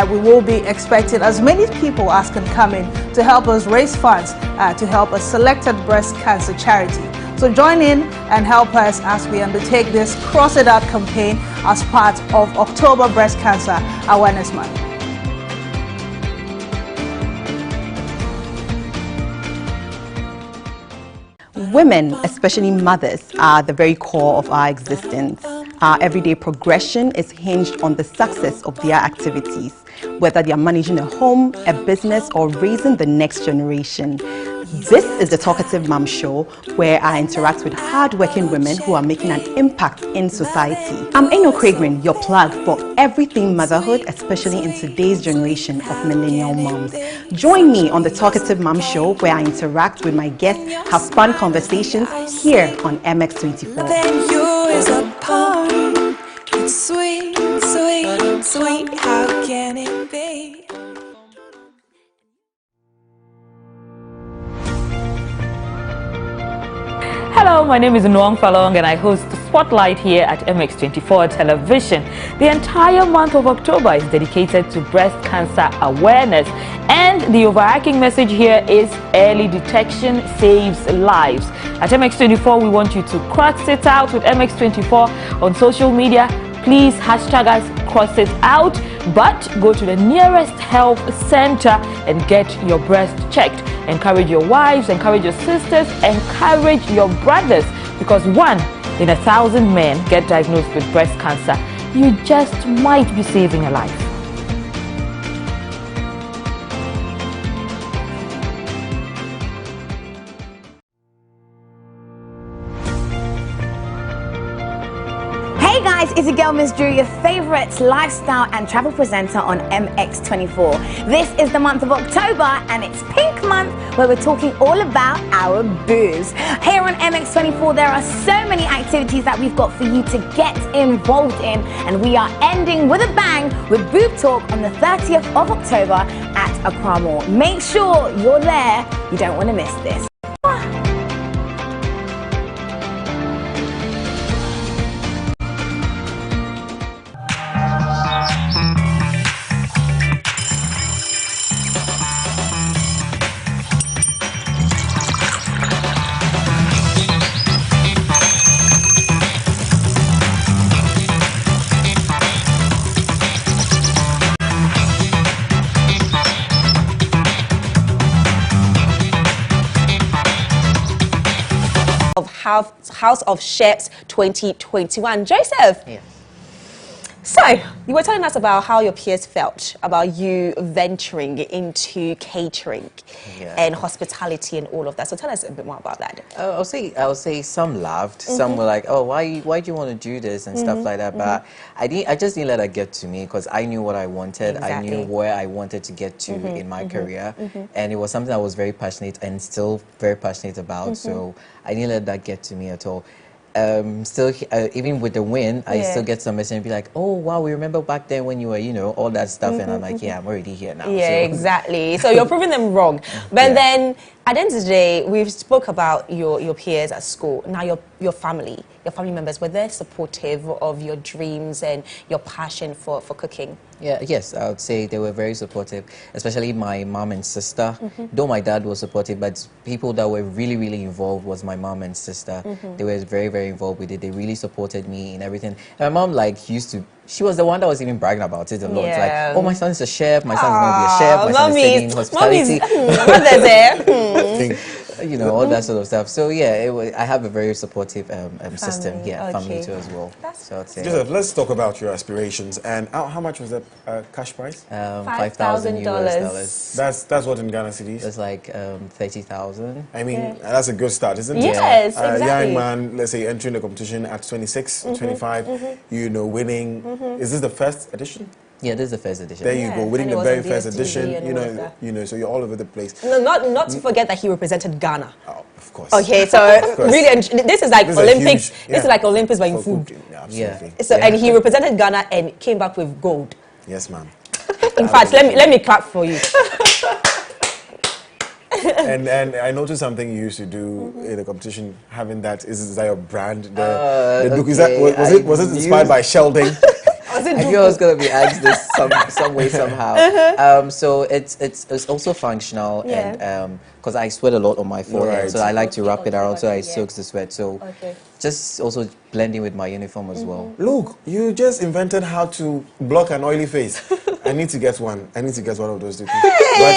We will be expecting as many people as can come in to help us raise funds to help a selected breast cancer charity. So join in and help us as we undertake this Cross It Out campaign as part of October Breast Cancer Awareness Month. Women, especially mothers, are the very core of our existence. Our everyday progression is hinged on the success of their activities, whether they are managing a home, a business, or raising the next generation. This is the Talkative Mom Show, where I interact with hardworking women who are making an impact in society. I'm Godwin, your plug for everything motherhood, especially in today's generation of millennial moms. Join me on the Talkative Mom Show, where I interact with my guests, have fun conversations here on MX24. Loving you is a poem. It's sweet, sweet, sweet. How can it be? Hello, my name is Nwang Falong and I host Spotlight here at MX24 Television. The entire month of October is dedicated to breast cancer awareness, and the overarching message here is early detection saves lives. At MX24, we want you to cross it out with MX24 on social media. Please hashtag us cross it out, but go to the nearest health center and get your breast checked. Encourage your wives, encourage your sisters, encourage your brothers, because 1 in 1,000 men get diagnosed with breast cancer. You just might be saving a life. Hey guys, it's your girl Miss Drew, your favorite lifestyle and travel presenter on MX24. This is the month of October and it's Pink Month, where we're talking all about our boobs. Here on MX24 there are so many activities that we've got for you to get involved in, and we are ending with a bang with Boob Talk on the 30th of October at Accra Mall. Make sure you're there, you don't want to miss this. House of Chefs 2021. Joseph, yeah. So you were telling us about how your peers felt about you venturing into catering and hospitality and all of that. So tell us a bit more about that. I'll say some laughed, some were like, "Oh, why do you want to do this?" and stuff like that. But I just didn't let that get to me, because I knew what I wanted. Exactly. I knew where I wanted to get to in my career, and it was something I was very passionate and still very passionate about. So I didn't let that get to me at all. Still, even with the win, I still get some message and be like, "Oh wow, we remember back then when you were, you know, all that stuff." And I'm like, "Yeah, I'm already here now." Yeah, so. exactly. So you're proving them wrong. But then at the end of the day, we've spoke about your peers at school. Now your family members, were they supportive of your dreams and your passion for cooking? Yeah, yes, I would say they were very supportive, especially my mom and sister. Though my dad was supportive, but people that were really, really involved was my mom and sister. They were very, very involved with it. They really supported me in everything. And my mom she was the one that was even bragging about it a lot. Like, "Oh, my son's a chef, my son's going to be a chef, my son is studying hospitality." You know, all that sort of stuff. So yeah, I have a very supportive system here, family too as well. So I'd say. Joseph, let's talk about your aspirations. And how much was the cash price? $5,000 US. That's what in Ghana cedis? That's like 30,000. I mean, that's a good start, isn't it? Yes, exactly. Young man, let's say, entering the competition at 26, 25, you know, winning. Is this the first edition? Yeah, this is the first edition. There you go, winning And the it was very on first DSTV edition. and all of that. So you're all over the place. No, not to forget that he represented Ghana. Oh, of course. Okay, so course. really, this is like This is a Olympics. huge- This is yeah. like Olympics, but in For food. cooking, yeah, absolutely. So and he represented Ghana and came back with gold. Yes, ma'am. In fact, let me clap for you. and I noticed something you used to do in the competition. Having that is that your brand? The look, is that was it inspired by Sheldon? I knew I was going to be asked this some way somehow. So it's also functional, and because I sweat a lot on my forehead, Right. so I like to wrap it around so I soaks the sweat. So just also blending with my uniform as well. Look, you just invented how to block an oily face. I need to get one. I need to get one of those two. But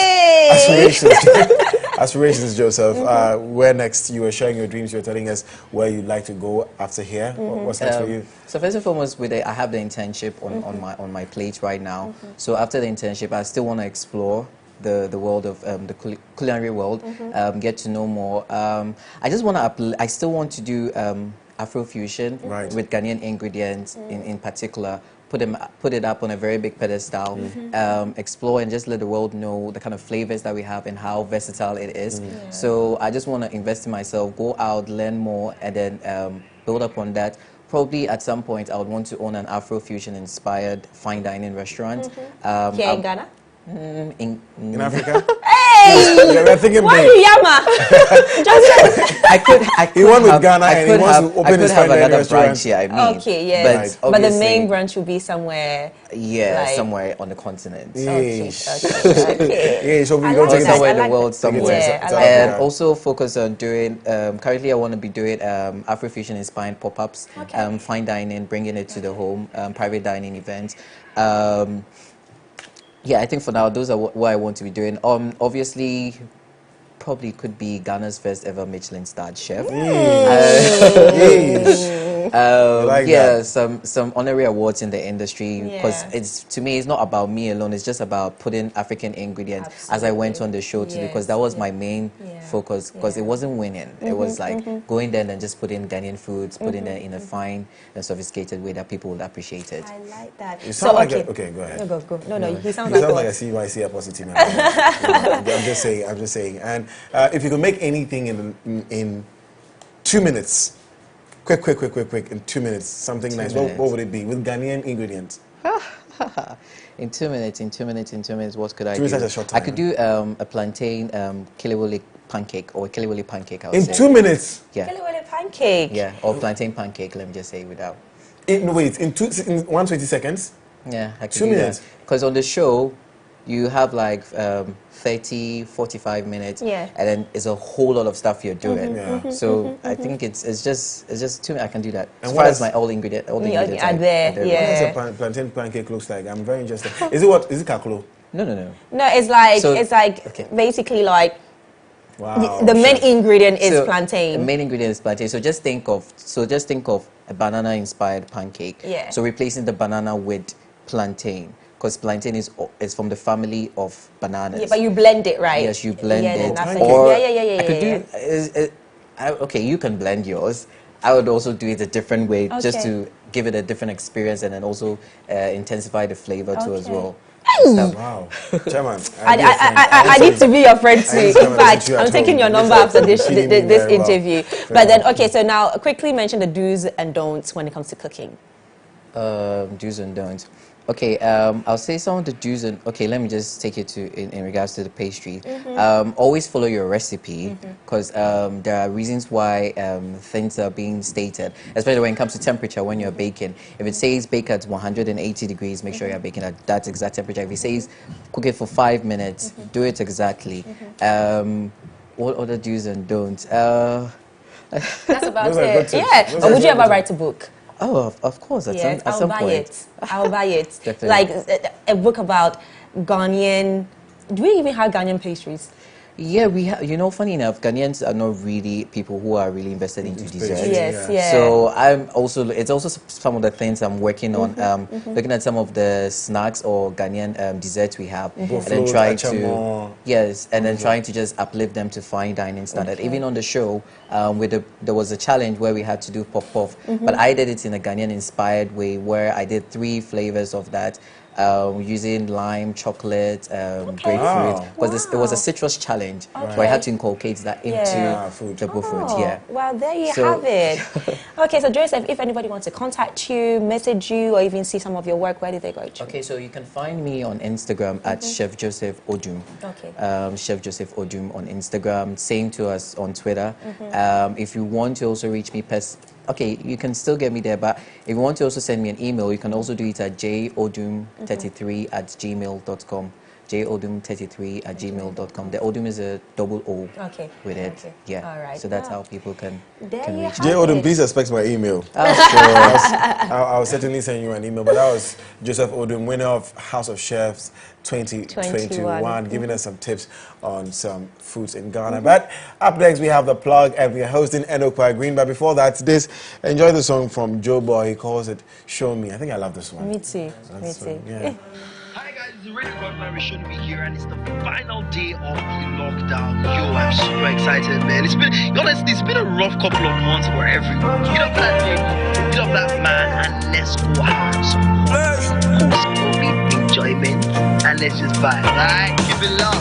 aspirations, Joseph. Where next? You were sharing your dreams. You were telling us where you'd like to go after here. What's next for you? So first and foremost, I have the internship on my plate right now. So after the internship, I still want to explore the world of the culinary world, get to know more. I just want to. I still want to do Afrofusion with Ghanaian ingredients in particular. Put it up on a very big pedestal, explore and just let the world know the kind of flavors that we have and how versatile it is. So I just want to invest in myself, go out, learn more, and then build up on that. Probably at some point I would want to own an Afrofusion inspired fine dining restaurant. Here in Ghana? In Africa? Hey! We're thinking Why big. you yama? I could He won with have, Ghana I and he could wants have, to open I could his have fine dining another restaurant. branch here, I mean. Okay, yes. But the obviously- main branch will be somewhere. Yeah, like- somewhere on the continent. Okay. Yeah, so we I don't like take that. somewhere I in the like world that. somewhere. Yeah, I like And that. also focus on doing, currently I want to be doing Afrofusion inspired pop-ups, fine dining, bringing it to the home, private dining events. Yeah, I think for now, those are what I want to be doing. Obviously, probably could be Ghana's first ever Michelin-starred chef. Like Yeah, that. some honorary awards in the industry, because it's, to me, it's not about me alone. It's just about putting African ingredients as I went on the show to do, because that was my main focus, because it wasn't winning. It was like going there and just putting Ghanaian foods, putting it in a fine and sophisticated way that people would appreciate it. I like that. You sound like okay, go ahead. No, go. No, he sounds You like sound what? like a CYC apostle man. I'm just saying. And if you could make anything in 2 minutes, quick, in 2 minutes, something nice, what would it be with Ghanaian ingredients? In 2 minutes, what could I During do? such a short I time. could do a plantain kilewole pancake, or a kilewole pancake, I would In say. 2 minutes? Yeah. Kilewole pancake. Yeah, or plantain pancake, let me just say without. In 120 seconds? Yeah, I could 2 do minutes? Because on the show, you have like 30, 45 minutes, and then it's a whole lot of stuff you're doing. So I think it's just 2 minutes. I can do that. As And far what as my all ingredients are are there. What does a plantain pancake looks like? I'm very interested. Is it kaklo? No. No, it's like So- basically like Wow. the main ingredient is So, plantain. The main ingredient is plantain. So just think of a banana inspired pancake. Yeah. So replacing the banana with plantain, because plantain is from the family of bananas. Yeah, but you blend it, right? Yes, you blend it. Nothing. Or yeah. I could do. Okay, you can blend yours. I would also do it a different way, just to give it a different experience, and then also intensify the flavor too as well. Wow. Chairman, I need to be your friend too. In fact, I'm taking your number after this interview. But then, okay, so now quickly mention the do's and don'ts when it comes to cooking. Do's and don'ts. Okay, I'll say some of the do's and let me just take it to in regards to the pastry. Always follow your recipe, because there are reasons why things are being stated, especially when it comes to temperature when you're baking. If it says bake at 180 degrees, make sure you're baking at that exact temperature. If it says cook it for 5 minutes, do it exactly. What other do's and don'ts? That's about Those are it. good tips. Yeah. Those Or are would you good ever tips. write a book? Oh, of course, at some point. I'll buy it. Definitely. Like a book about Ghanaian. Do we even have Ghanaian pastries? Yeah, we have. Funny enough, Ghanaians are not really people who are really invested into dessert. Yes, yeah. So it's also some of the things I'm working on. Looking at some of the snacks or Ghanaian desserts we have, and then trying to then trying to just uplift them to fine dining standard. Even on the show, there was a challenge where we had to do pop-off, but I did it in a Ghanaian inspired way, where I did 3 flavors of that. using lime, chocolate, grapefruit. Because it was a citrus challenge, so I had to inculcate that into the food. Yeah. Well, there you have it. Okay, so Joseph, if anybody wants to contact you, message you, or even see some of your work, where do they go to? Okay, so you can find me on Instagram at Chef Joseph Odum. Okay. Chef Joseph Odum on Instagram. Same to us on Twitter. If you want to also reach me, okay, you can still get me there, but if you want to also send me an email, you can also do it at jodum33@gmail.com. jodum33@gmail.com. The Odum is a double O with it. Yeah. All right. So that's how people can reach J. Odum, please expect my email. I'll certainly send you an email. But that was Joseph Odum, winner of House of Chefs 2021, giving us some tips on some foods in Ghana. But up next, we have The Plug, and we're hosting Enokwa Green. But before that, enjoy the song from Joe Boy. He calls it Show Me. I think I love this one. Me too. Me too. Yeah. Hi guys, it's really Godwin. We shouldn't be here, and it's the final day of the lockdown. Yo, I'm super excited, man. Honestly, it's been a rough couple of months for everyone. Get up that day, get up that man, and let's go have some post-COVID enjoyment, and let's just vibe, right? Keep it love.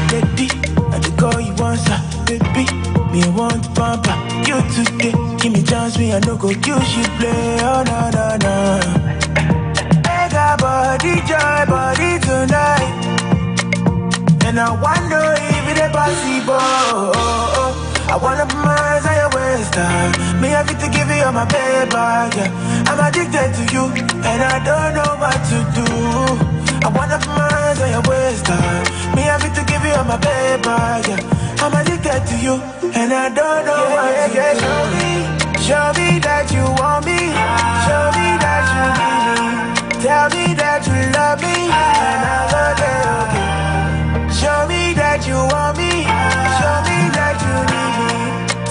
Baby, I the call you once, baby. Me I want to pump you today. Give me chance, me I no go. You should play, oh no no no. Body, joy, body tonight. And I wonder if it's possible. I wanna put my eyes on your waist. Me have to give you all my paper, yeah. I'm addicted to you, and I don't know what to do. I wanna put my eyes on your waist. Me have to give you all my paper, yeah. I'm addicted to you, and I don't know what to do. Show me that you want me. Show me that you need me. Tell me that you love me, and I love you, okay. Show me that you want me. Show me that you need me.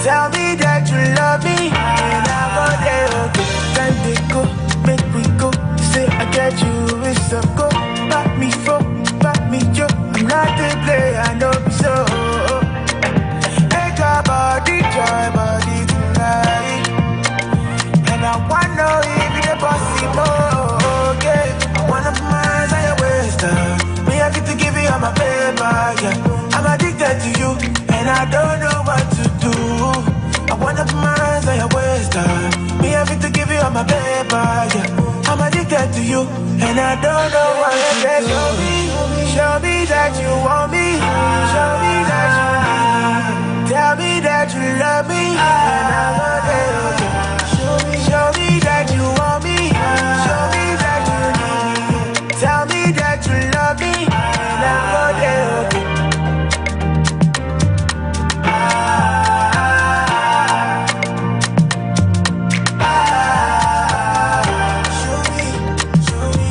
Tell me that you love me, and I love you, okay. Time they go, make we go. Say I get you, it's a go. Back me for, back me yo. I'm not the player, I know me so. Make our body, joy, body tonight. And I wanna if it's possible. Me have to give you all my paper, yeah. I'm addicted to you, and I don't know what to do. I wanna put my hands on your waist, me have to give you all my paper, yeah. I'm addicted to you, and I don't know what to do. Show me that you want me. Show me that you need me. Tell me that you love me, and I want it, yeah. Show me that you want me. Show me that you need me. Tell me that you love me, and I'm okay. Show me, show me,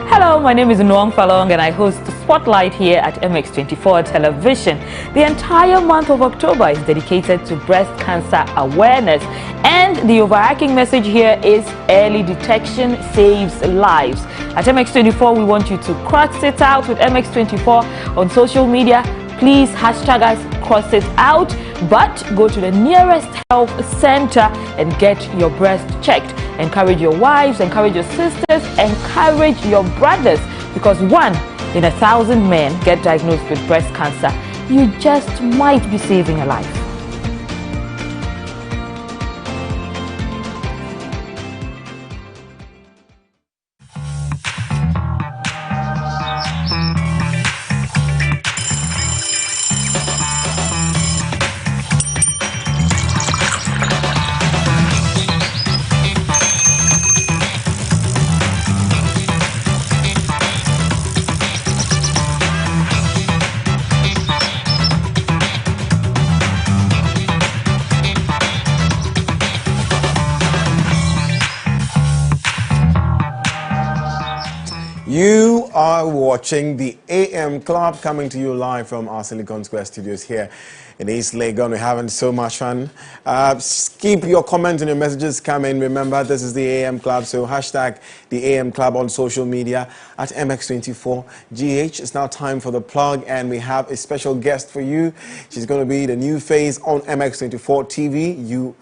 Hello, my name is Nwang Falong and I host Spotlight here at MX24 Television. The entire month of October is dedicated to breast cancer awareness, and the overarching message here is early detection saves lives. At MX24, we want you to cross it out with MX24 on social media. Please hashtag us, cross it out, but go to the nearest health center and get your breast checked. Encourage your wives, encourage your sisters, encourage your brothers, because 1 in 1,000 men get diagnosed with breast cancer. You just might be saving a life. You are watching the AM Club, coming to you live from our Silicon Square studios here in East Legon. We're having so much fun. Keep your comments and your messages coming. Remember, this is the AM Club, so hashtag the AM Club on social media at MX24GH. It's now time for the plug, and we have a special guest for you. She's going to be the new face on MX24 TV.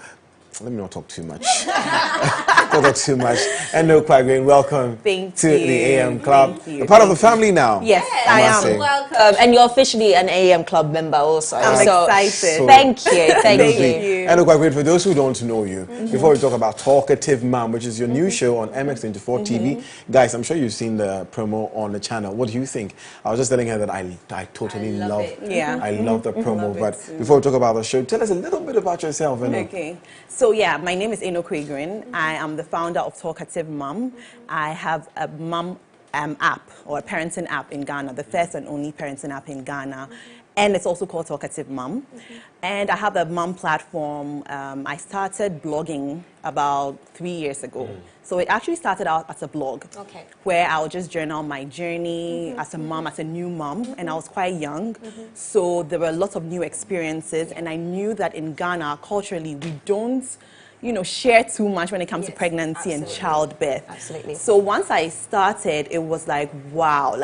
Let me not talk too much. Don't talk too much. And no, Godwin, welcome to the AM Club. You're part of the family now. Yes, I am. Welcome. And you're officially an AM Club member also. I'm excited. So thank you. Thank you. And no, Godwin, for those who don't know you, before we talk about Talkative Mom, which is your new show on MX24 TV, guys, I'm sure you've seen the promo on the channel. What do you think? I was just telling her that I totally love it. Yeah. I love the promo. But before we talk about the show, tell us a little bit about yourself. Okay. So yeah, my name is Godwin. I am the founder of Talkative Mom. I have a mom app, or a parenting app in Ghana, the first and only parenting app in Ghana. And it's also called Talkative Mom. And I have a mom platform. I started blogging about 3 years ago. So it actually started out as a blog, where I would just journal my journey as a mom, as a new mom, and I was quite young. So there were lots of new experiences, and I knew that in Ghana, culturally, we don't, share too much when it comes to pregnancy and childbirth. Absolutely. So once I started, it was like, wow,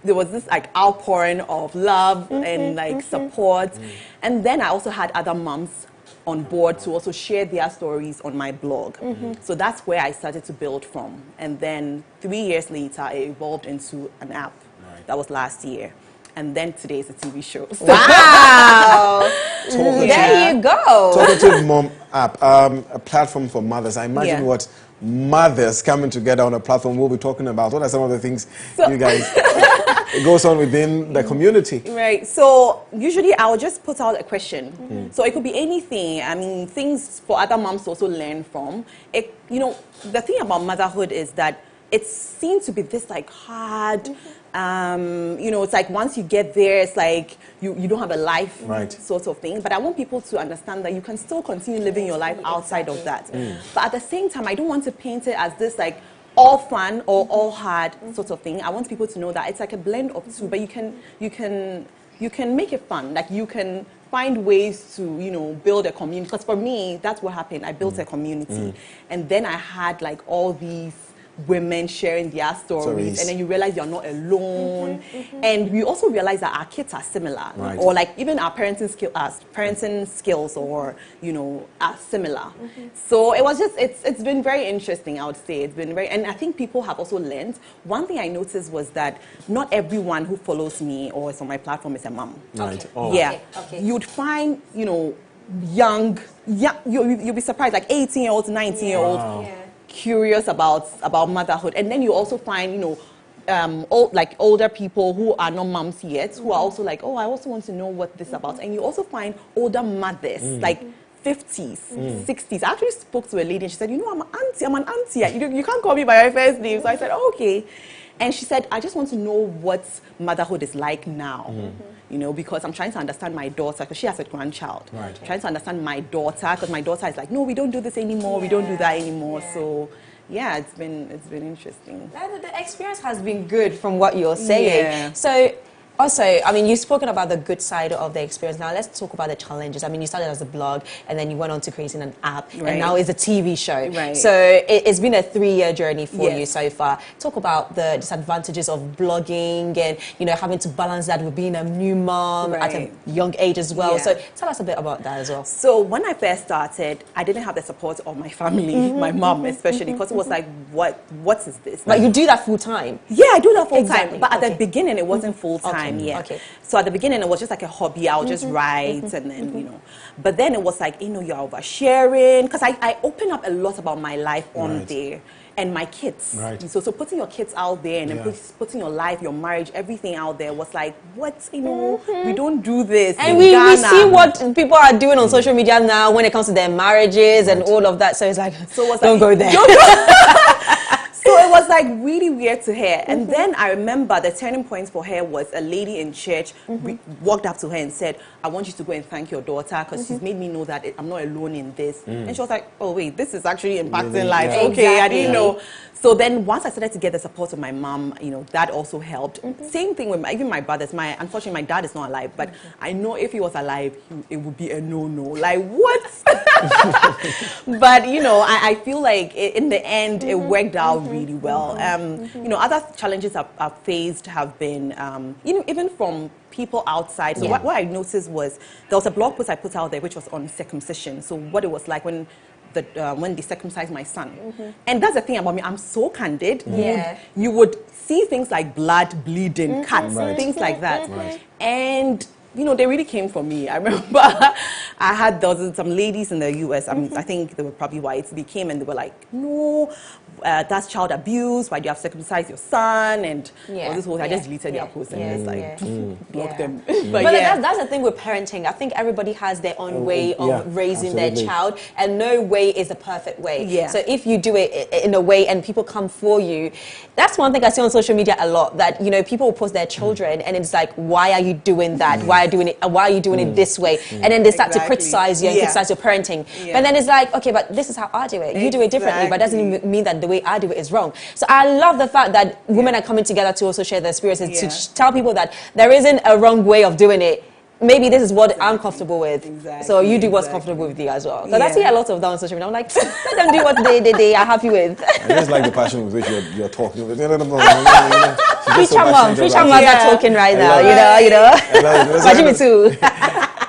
there was this outpouring of love and support. And then I also had other moms on board to also share their stories on my blog. So that's where I started to build from. And then 3 years later, it evolved into an app. That was last year. And then today is a TV show. So wow! There you go. Talkative Mom app, a platform for mothers. I imagine what mothers coming together on a platform we'll be talking about. What are some of the things you guys... It goes on within the community. Right. So usually I'll just put out a question. So it could be anything. I mean, things for other moms to also learn from. The thing about motherhood is that it seems to be this hard, it's like once you get there, it's like you don't have a life sort of thing. But I want people to understand that you can still continue living your life outside of that. But at the same time, I don't want to paint it as this all fun or all hard sort of thing. I want people to know that it's like a blend of two, but you can make it fun. You can find ways to, build a community. Because for me, that's what happened. I built a community. And then I had all these women sharing their stories, and then you realize you're not alone, and we also realize that our kids are similar, or even our parenting skills, or are similar. So it was just it's been very interesting. I would say it's been very, and I think people have also learned. One thing I noticed was that not everyone who follows me or is on my platform is a mom. You'd find young, you'll be surprised, 18-year-olds, 19-year-olds. Curious about motherhood, and then you also find older people who are not moms yet, who are also I also want to know what this is about. And you also find older mothers 50s, 60s. I actually spoke to a lady and she said, I'm an auntie. You can't call me by my first name. So I said, okay. And she said, I just want to know what motherhood is like now. Because I'm trying to understand my daughter, because she has a grandchild. Trying to understand my daughter, because my daughter is no, we don't do this anymore, we don't do that anymore. So yeah, it's been interesting. The experience has been good from what you're saying. So also, I mean, you've spoken about the good side of the experience. Now let's talk about the challenges. I mean, you started as a blog, and then you went on to creating an app, and now it's a TV show. So it's been a 3-year journey for you so far. Talk about the disadvantages of blogging and, having to balance that with being a new mom at a young age as well. So tell us a bit about that as well. So when I first started, I didn't have the support of my family, my mom especially, because it was like, what is this? But you do that full time? Yeah, I do that full time. But at the beginning, it wasn't full time. So at the beginning, it was just like a hobby. I would just write and then, But then it was like, you're oversharing. Because I open up a lot about my life on there. And my kids. So putting your kids out there and then putting your life, your marriage, everything out there was like, what, we don't do this. And we see what people are doing on social media now when it comes to their marriages and all of that. So it's like, don't go there. So it was like really weird to her. And then I remember the turning point for her was a lady in church walked up to her and said, I want you to go and thank your daughter because she's made me know that I'm not alone in this. And she was like, oh wait, this is actually impacting lives. Yeah. Okay, I Exactly. didn't know. So then once I started to get the support of my mom, that also helped. Same thing with even my brothers. Unfortunately, my dad is not alive, but I know if he was alive, it would be a no-no. Like, what? But, I feel like in the end, it worked out really well. Other challenges I've faced have been, even from people outside. So what I noticed was there was a blog post I put out there which was on circumcision. So what it was like when they circumcised my son. And that's the thing about me, I'm so candid. You would see things like blood, bleeding, cuts, things like that. And they really came for me. I remember there was some ladies in the US, I think they were probably white, they came and they were like, no, that's child abuse, why do you have circumcised your son? And all this whole I just deleted their posts and just blocked them. But that's the thing with parenting. I think everybody has their own way of raising their child, and no way is a perfect way. So if you do it in a way and people come for you, that's one thing I see on social media a lot, that people will post their children and it's like, why are you doing that? Why are you doing it this way? And then they start to criticize you and criticize your parenting. But then it's like, okay, but this is how I do it. You do it differently, but it doesn't mean that the way I do it is wrong. So I love the fact that women are coming together to also share their experiences, to tell people that there isn't a wrong way of doing it. Maybe this is what I'm comfortable with. So you do what's comfortable with you as well. Because I see a lot of that on social media. I'm like, let them do what they are happy with. I just like the passion with which you're talking. Preacher mom are talking right now. Imagine me too.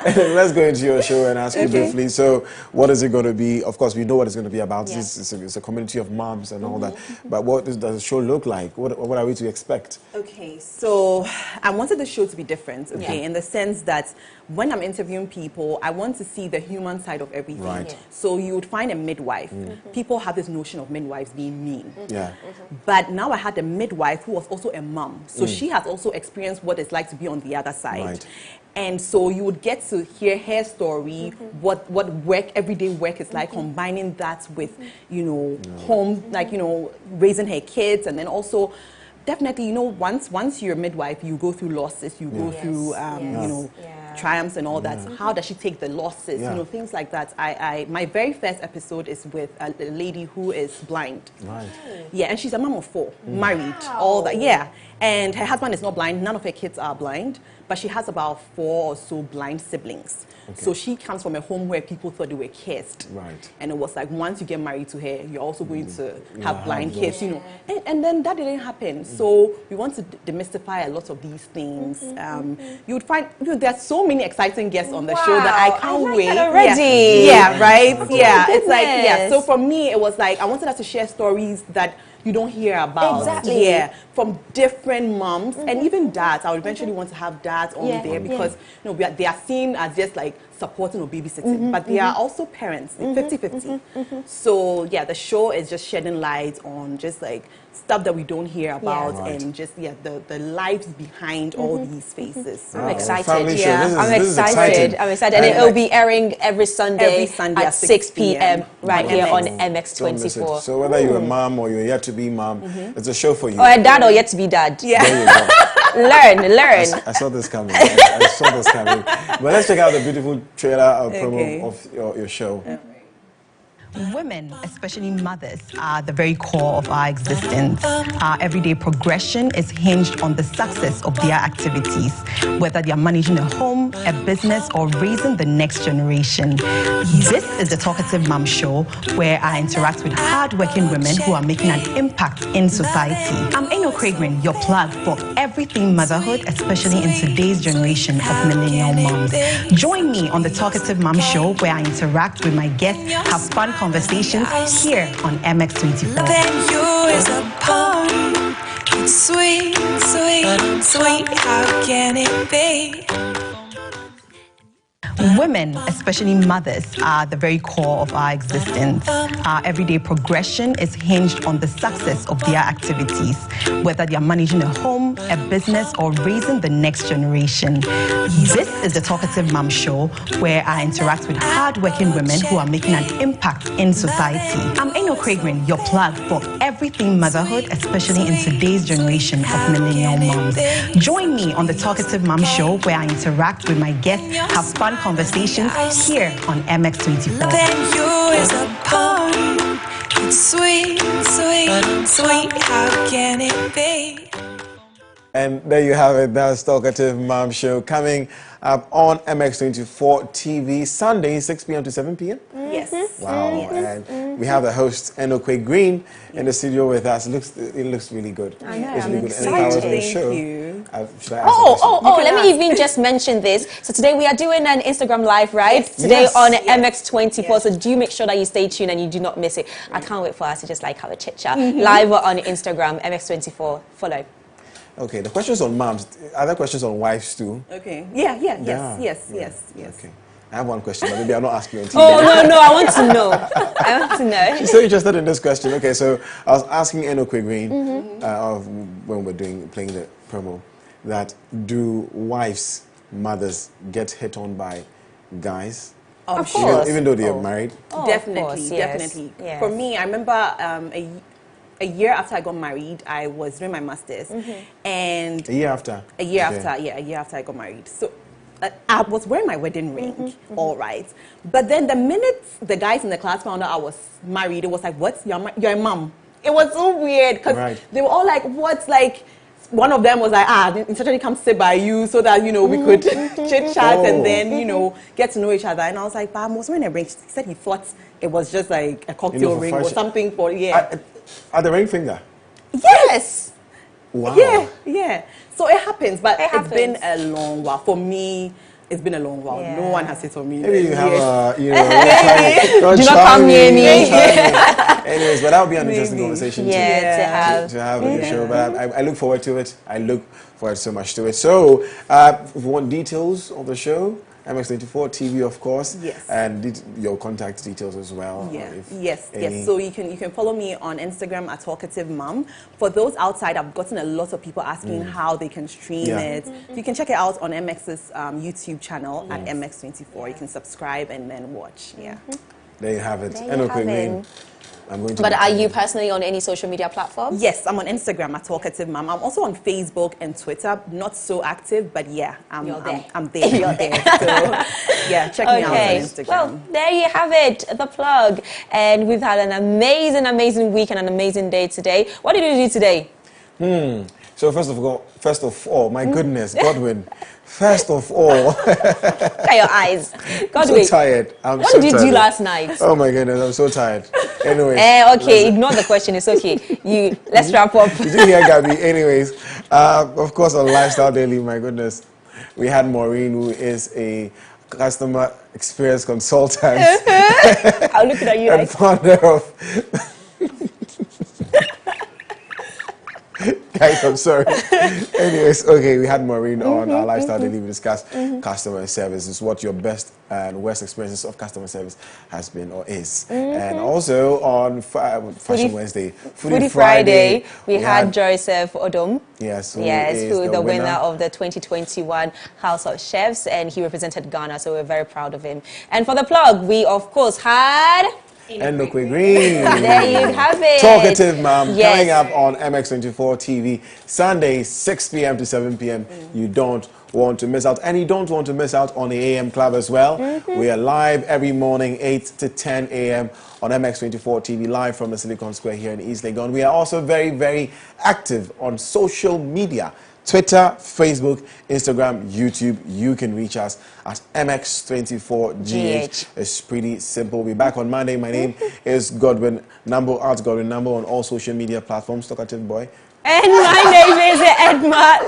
Let's go into your show and ask you briefly. So, what is it going to be? Of course, we know what it's going to be about. It's a community of moms and all that. But what does the show look like? What are we to expect? Okay, so I wanted the show to be different, in the sense that when I'm interviewing people, I want to see the human side of everything. So you would find a midwife. People have this notion of midwives being mean. But now I had a midwife who was also a mom. So she has also experienced what it's like to be on the other side. And so you would get to hear her story, what everyday work is like, combining that with, home, like, raising her kids, and then also definitely, once you're a midwife, you go through losses, you go through, triumphs and all that. How does she take the losses? Things like that. My very first episode is with a lady who is blind. Yeah, and she's a mom of 4, married, all that. Yeah, and her husband is not blind. None of her kids are blind, but she has about 4 or so blind siblings. So she comes from a home where people thought they were cursed. And it was like, once you get married to her, you're also going to have blind kids, And then that didn't happen. So we want to demystify a lot of these things. You would find, there are so many exciting guests on the show that I can't wait. Already. Yeah, right? It's like, so for me, it was like, I wanted us to share stories that you don't hear about. From different moms and even dads. I would eventually want to have dads on there because they are seen as just like supporting or babysitting, but they are also parents, 50-50. So the show is just shedding light on just like stuff that we don't hear about and just the lives behind all these faces. I'm excited. I'm excited. And it will be airing every Sunday at 6 p.m. right here on MX24. So whether you're a mom or you're yet to be mom, it's a show for you. Or a dad or yet to be dad. There you go. Learn. I saw this coming. I saw this coming. But let's check out the beautiful trailer promo of your show. Women, especially mothers, are the very core of our existence. Our everyday progression is hinged on the success of their activities, whether they are managing a home, a business, or raising the next generation. This is the Talkative Mom Show, where I interact with hardworking women who are making an impact in society. I'm Eno Craigrin, your plug for everything motherhood, especially in today's generation of millennial moms. Join me on the Talkative Mom Show, where I interact with my guests, have fun conversations here on MX24. Then you is a poem. It's sweet, sweet, sweet. How can it be? Women, especially mothers, are the very core of our existence. Our everyday progression is hinged on the success of their activities, whether they are managing a home, a business, or raising the next generation. This is the Talkative Mom Show, where I interact with hardworking women who are making an impact in society. I'm Eno Craigrin, your plug for every everything motherhood, especially in today's generation of millennial moms. Join me on the Talkative Mom Show, where I interact with my guests, have fun conversations here on MX24. Then you is a part. It's sweet, sweet, sweet. How can it be? And there you have it. That's Talkative Mom Show coming up on MX24 TV Sunday, 6 p.m. to 7 p.m. Yes. Wow. And we have the host, Enokwe Green, in the studio with us. It looks really good. I know, It's I'm really good. excited. And if I was on the Thank show, you. Should I ask a question? Let me even just mention this. So today we are doing an Instagram live, right? Yes. Today Yes. on MX24. So do make sure that you stay tuned and you do not miss it. I can't wait for us to just like have a chit chat live on Instagram, MX24. Follow. Okay, the questions on moms. Are there questions on wives too? Okay. Yes. Okay. I have one question, but maybe I'll not ask you on TV. Oh, no, I want to know. I want to know. She's so interested in this question. Okay, so I was asking Enokwe Green of when we're playing the promo, that do wives, mothers get hit on by guys? Of course. Even though they are married? Definitely. Yes. For me, I remember a year after I got married, I was doing my master's. And A year after? A year after I got married. So I was wearing my wedding ring, all right. But then the minute the guys in the class found out I was married, it was like, what? You're a mom. It was so weird because they were all like, what? Like, one of them was like, intentionally come sit by you so that, we could chit chat and then, get to know each other. And I was like, but I was wearing a ring. He said he thought it was just like a cocktail ring or something for, At the ring finger? Yes. Wow. Yeah. So it happens, but it's been a long while. For me, it's been a long while. Yeah. No one has hit on me. Maybe you have a, do not come near me. Anyways, but that would be an interesting conversation to have on the show. But I look forward to it. I look forward so much to it. So, if you want details of the show, MX24 TV, of course. Yes. And your contact details as well. Yes. So you can follow me on Instagram at Talkative Mom. For those outside, I've gotten a lot of people asking how they can stream it. You can check it out on MX's YouTube channel at MX24. You can subscribe and then watch. There you have it. Enokwe Green. I'm going to. But are you personally on any social media platforms? Yes, I'm on Instagram at Talkative Mom. I'm also on Facebook and Twitter. Not so active, but I'm there. You're there. So, check me out on Instagram. Well, there you have it, the plug. And we've had an amazing week and an amazing day today. What did you do today? So first of all, my goodness, Godwin. First of all, look at your eyes. I'm Godwin, so tired. What did you do last night? Oh my goodness, I'm so tired. Anyways. Okay, ignore the question. It's okay. Let's wrap up. You didn't hear Gabby. Anyways, of course, on Lifestyle Daily, my goodness, we had Maureen, who is a customer experience consultant. I'm looking at you and founder of. Guys, I'm sorry. Anyways, okay, we had Maureen on our Lifestyle Daily. We discussed customer service. Is what your best and worst experiences of customer service has been or is. And also on Fashion Wednesday, Foodie Friday, we had Joseph Odom. Yes, who is the winner of the 2021 House of Chefs, and he represented Ghana, so we're very proud of him. And for the plug, we of course had Enokwe Green. There you have it. Talkative Mom, coming up on MX24 TV, Sunday, 6 p.m. to 7 p.m. You don't want to miss out. And you don't want to miss out on the AM Club as well. We are live every morning, 8 to 10 a.m. on MX24 TV, live from the Silicon Square here in East Legon. We are also very, very active on social media. Twitter, Facebook, Instagram, YouTube. You can reach us at MX24GH. It's pretty simple. We'll be back on Monday. My name is Godwin Namboh, at Godwin Namboh on all social media platforms. Talkative boy. And my name is Edma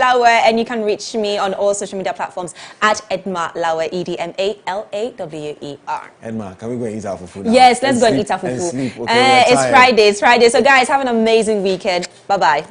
Lawer, and you can reach me on all social media platforms at Edma Lawer, EDMALAWER. Edma, can we go and eat our fufu now? Yes, let's go and eat our fufu. Okay, it's Friday. So guys, have an amazing weekend. Bye-bye.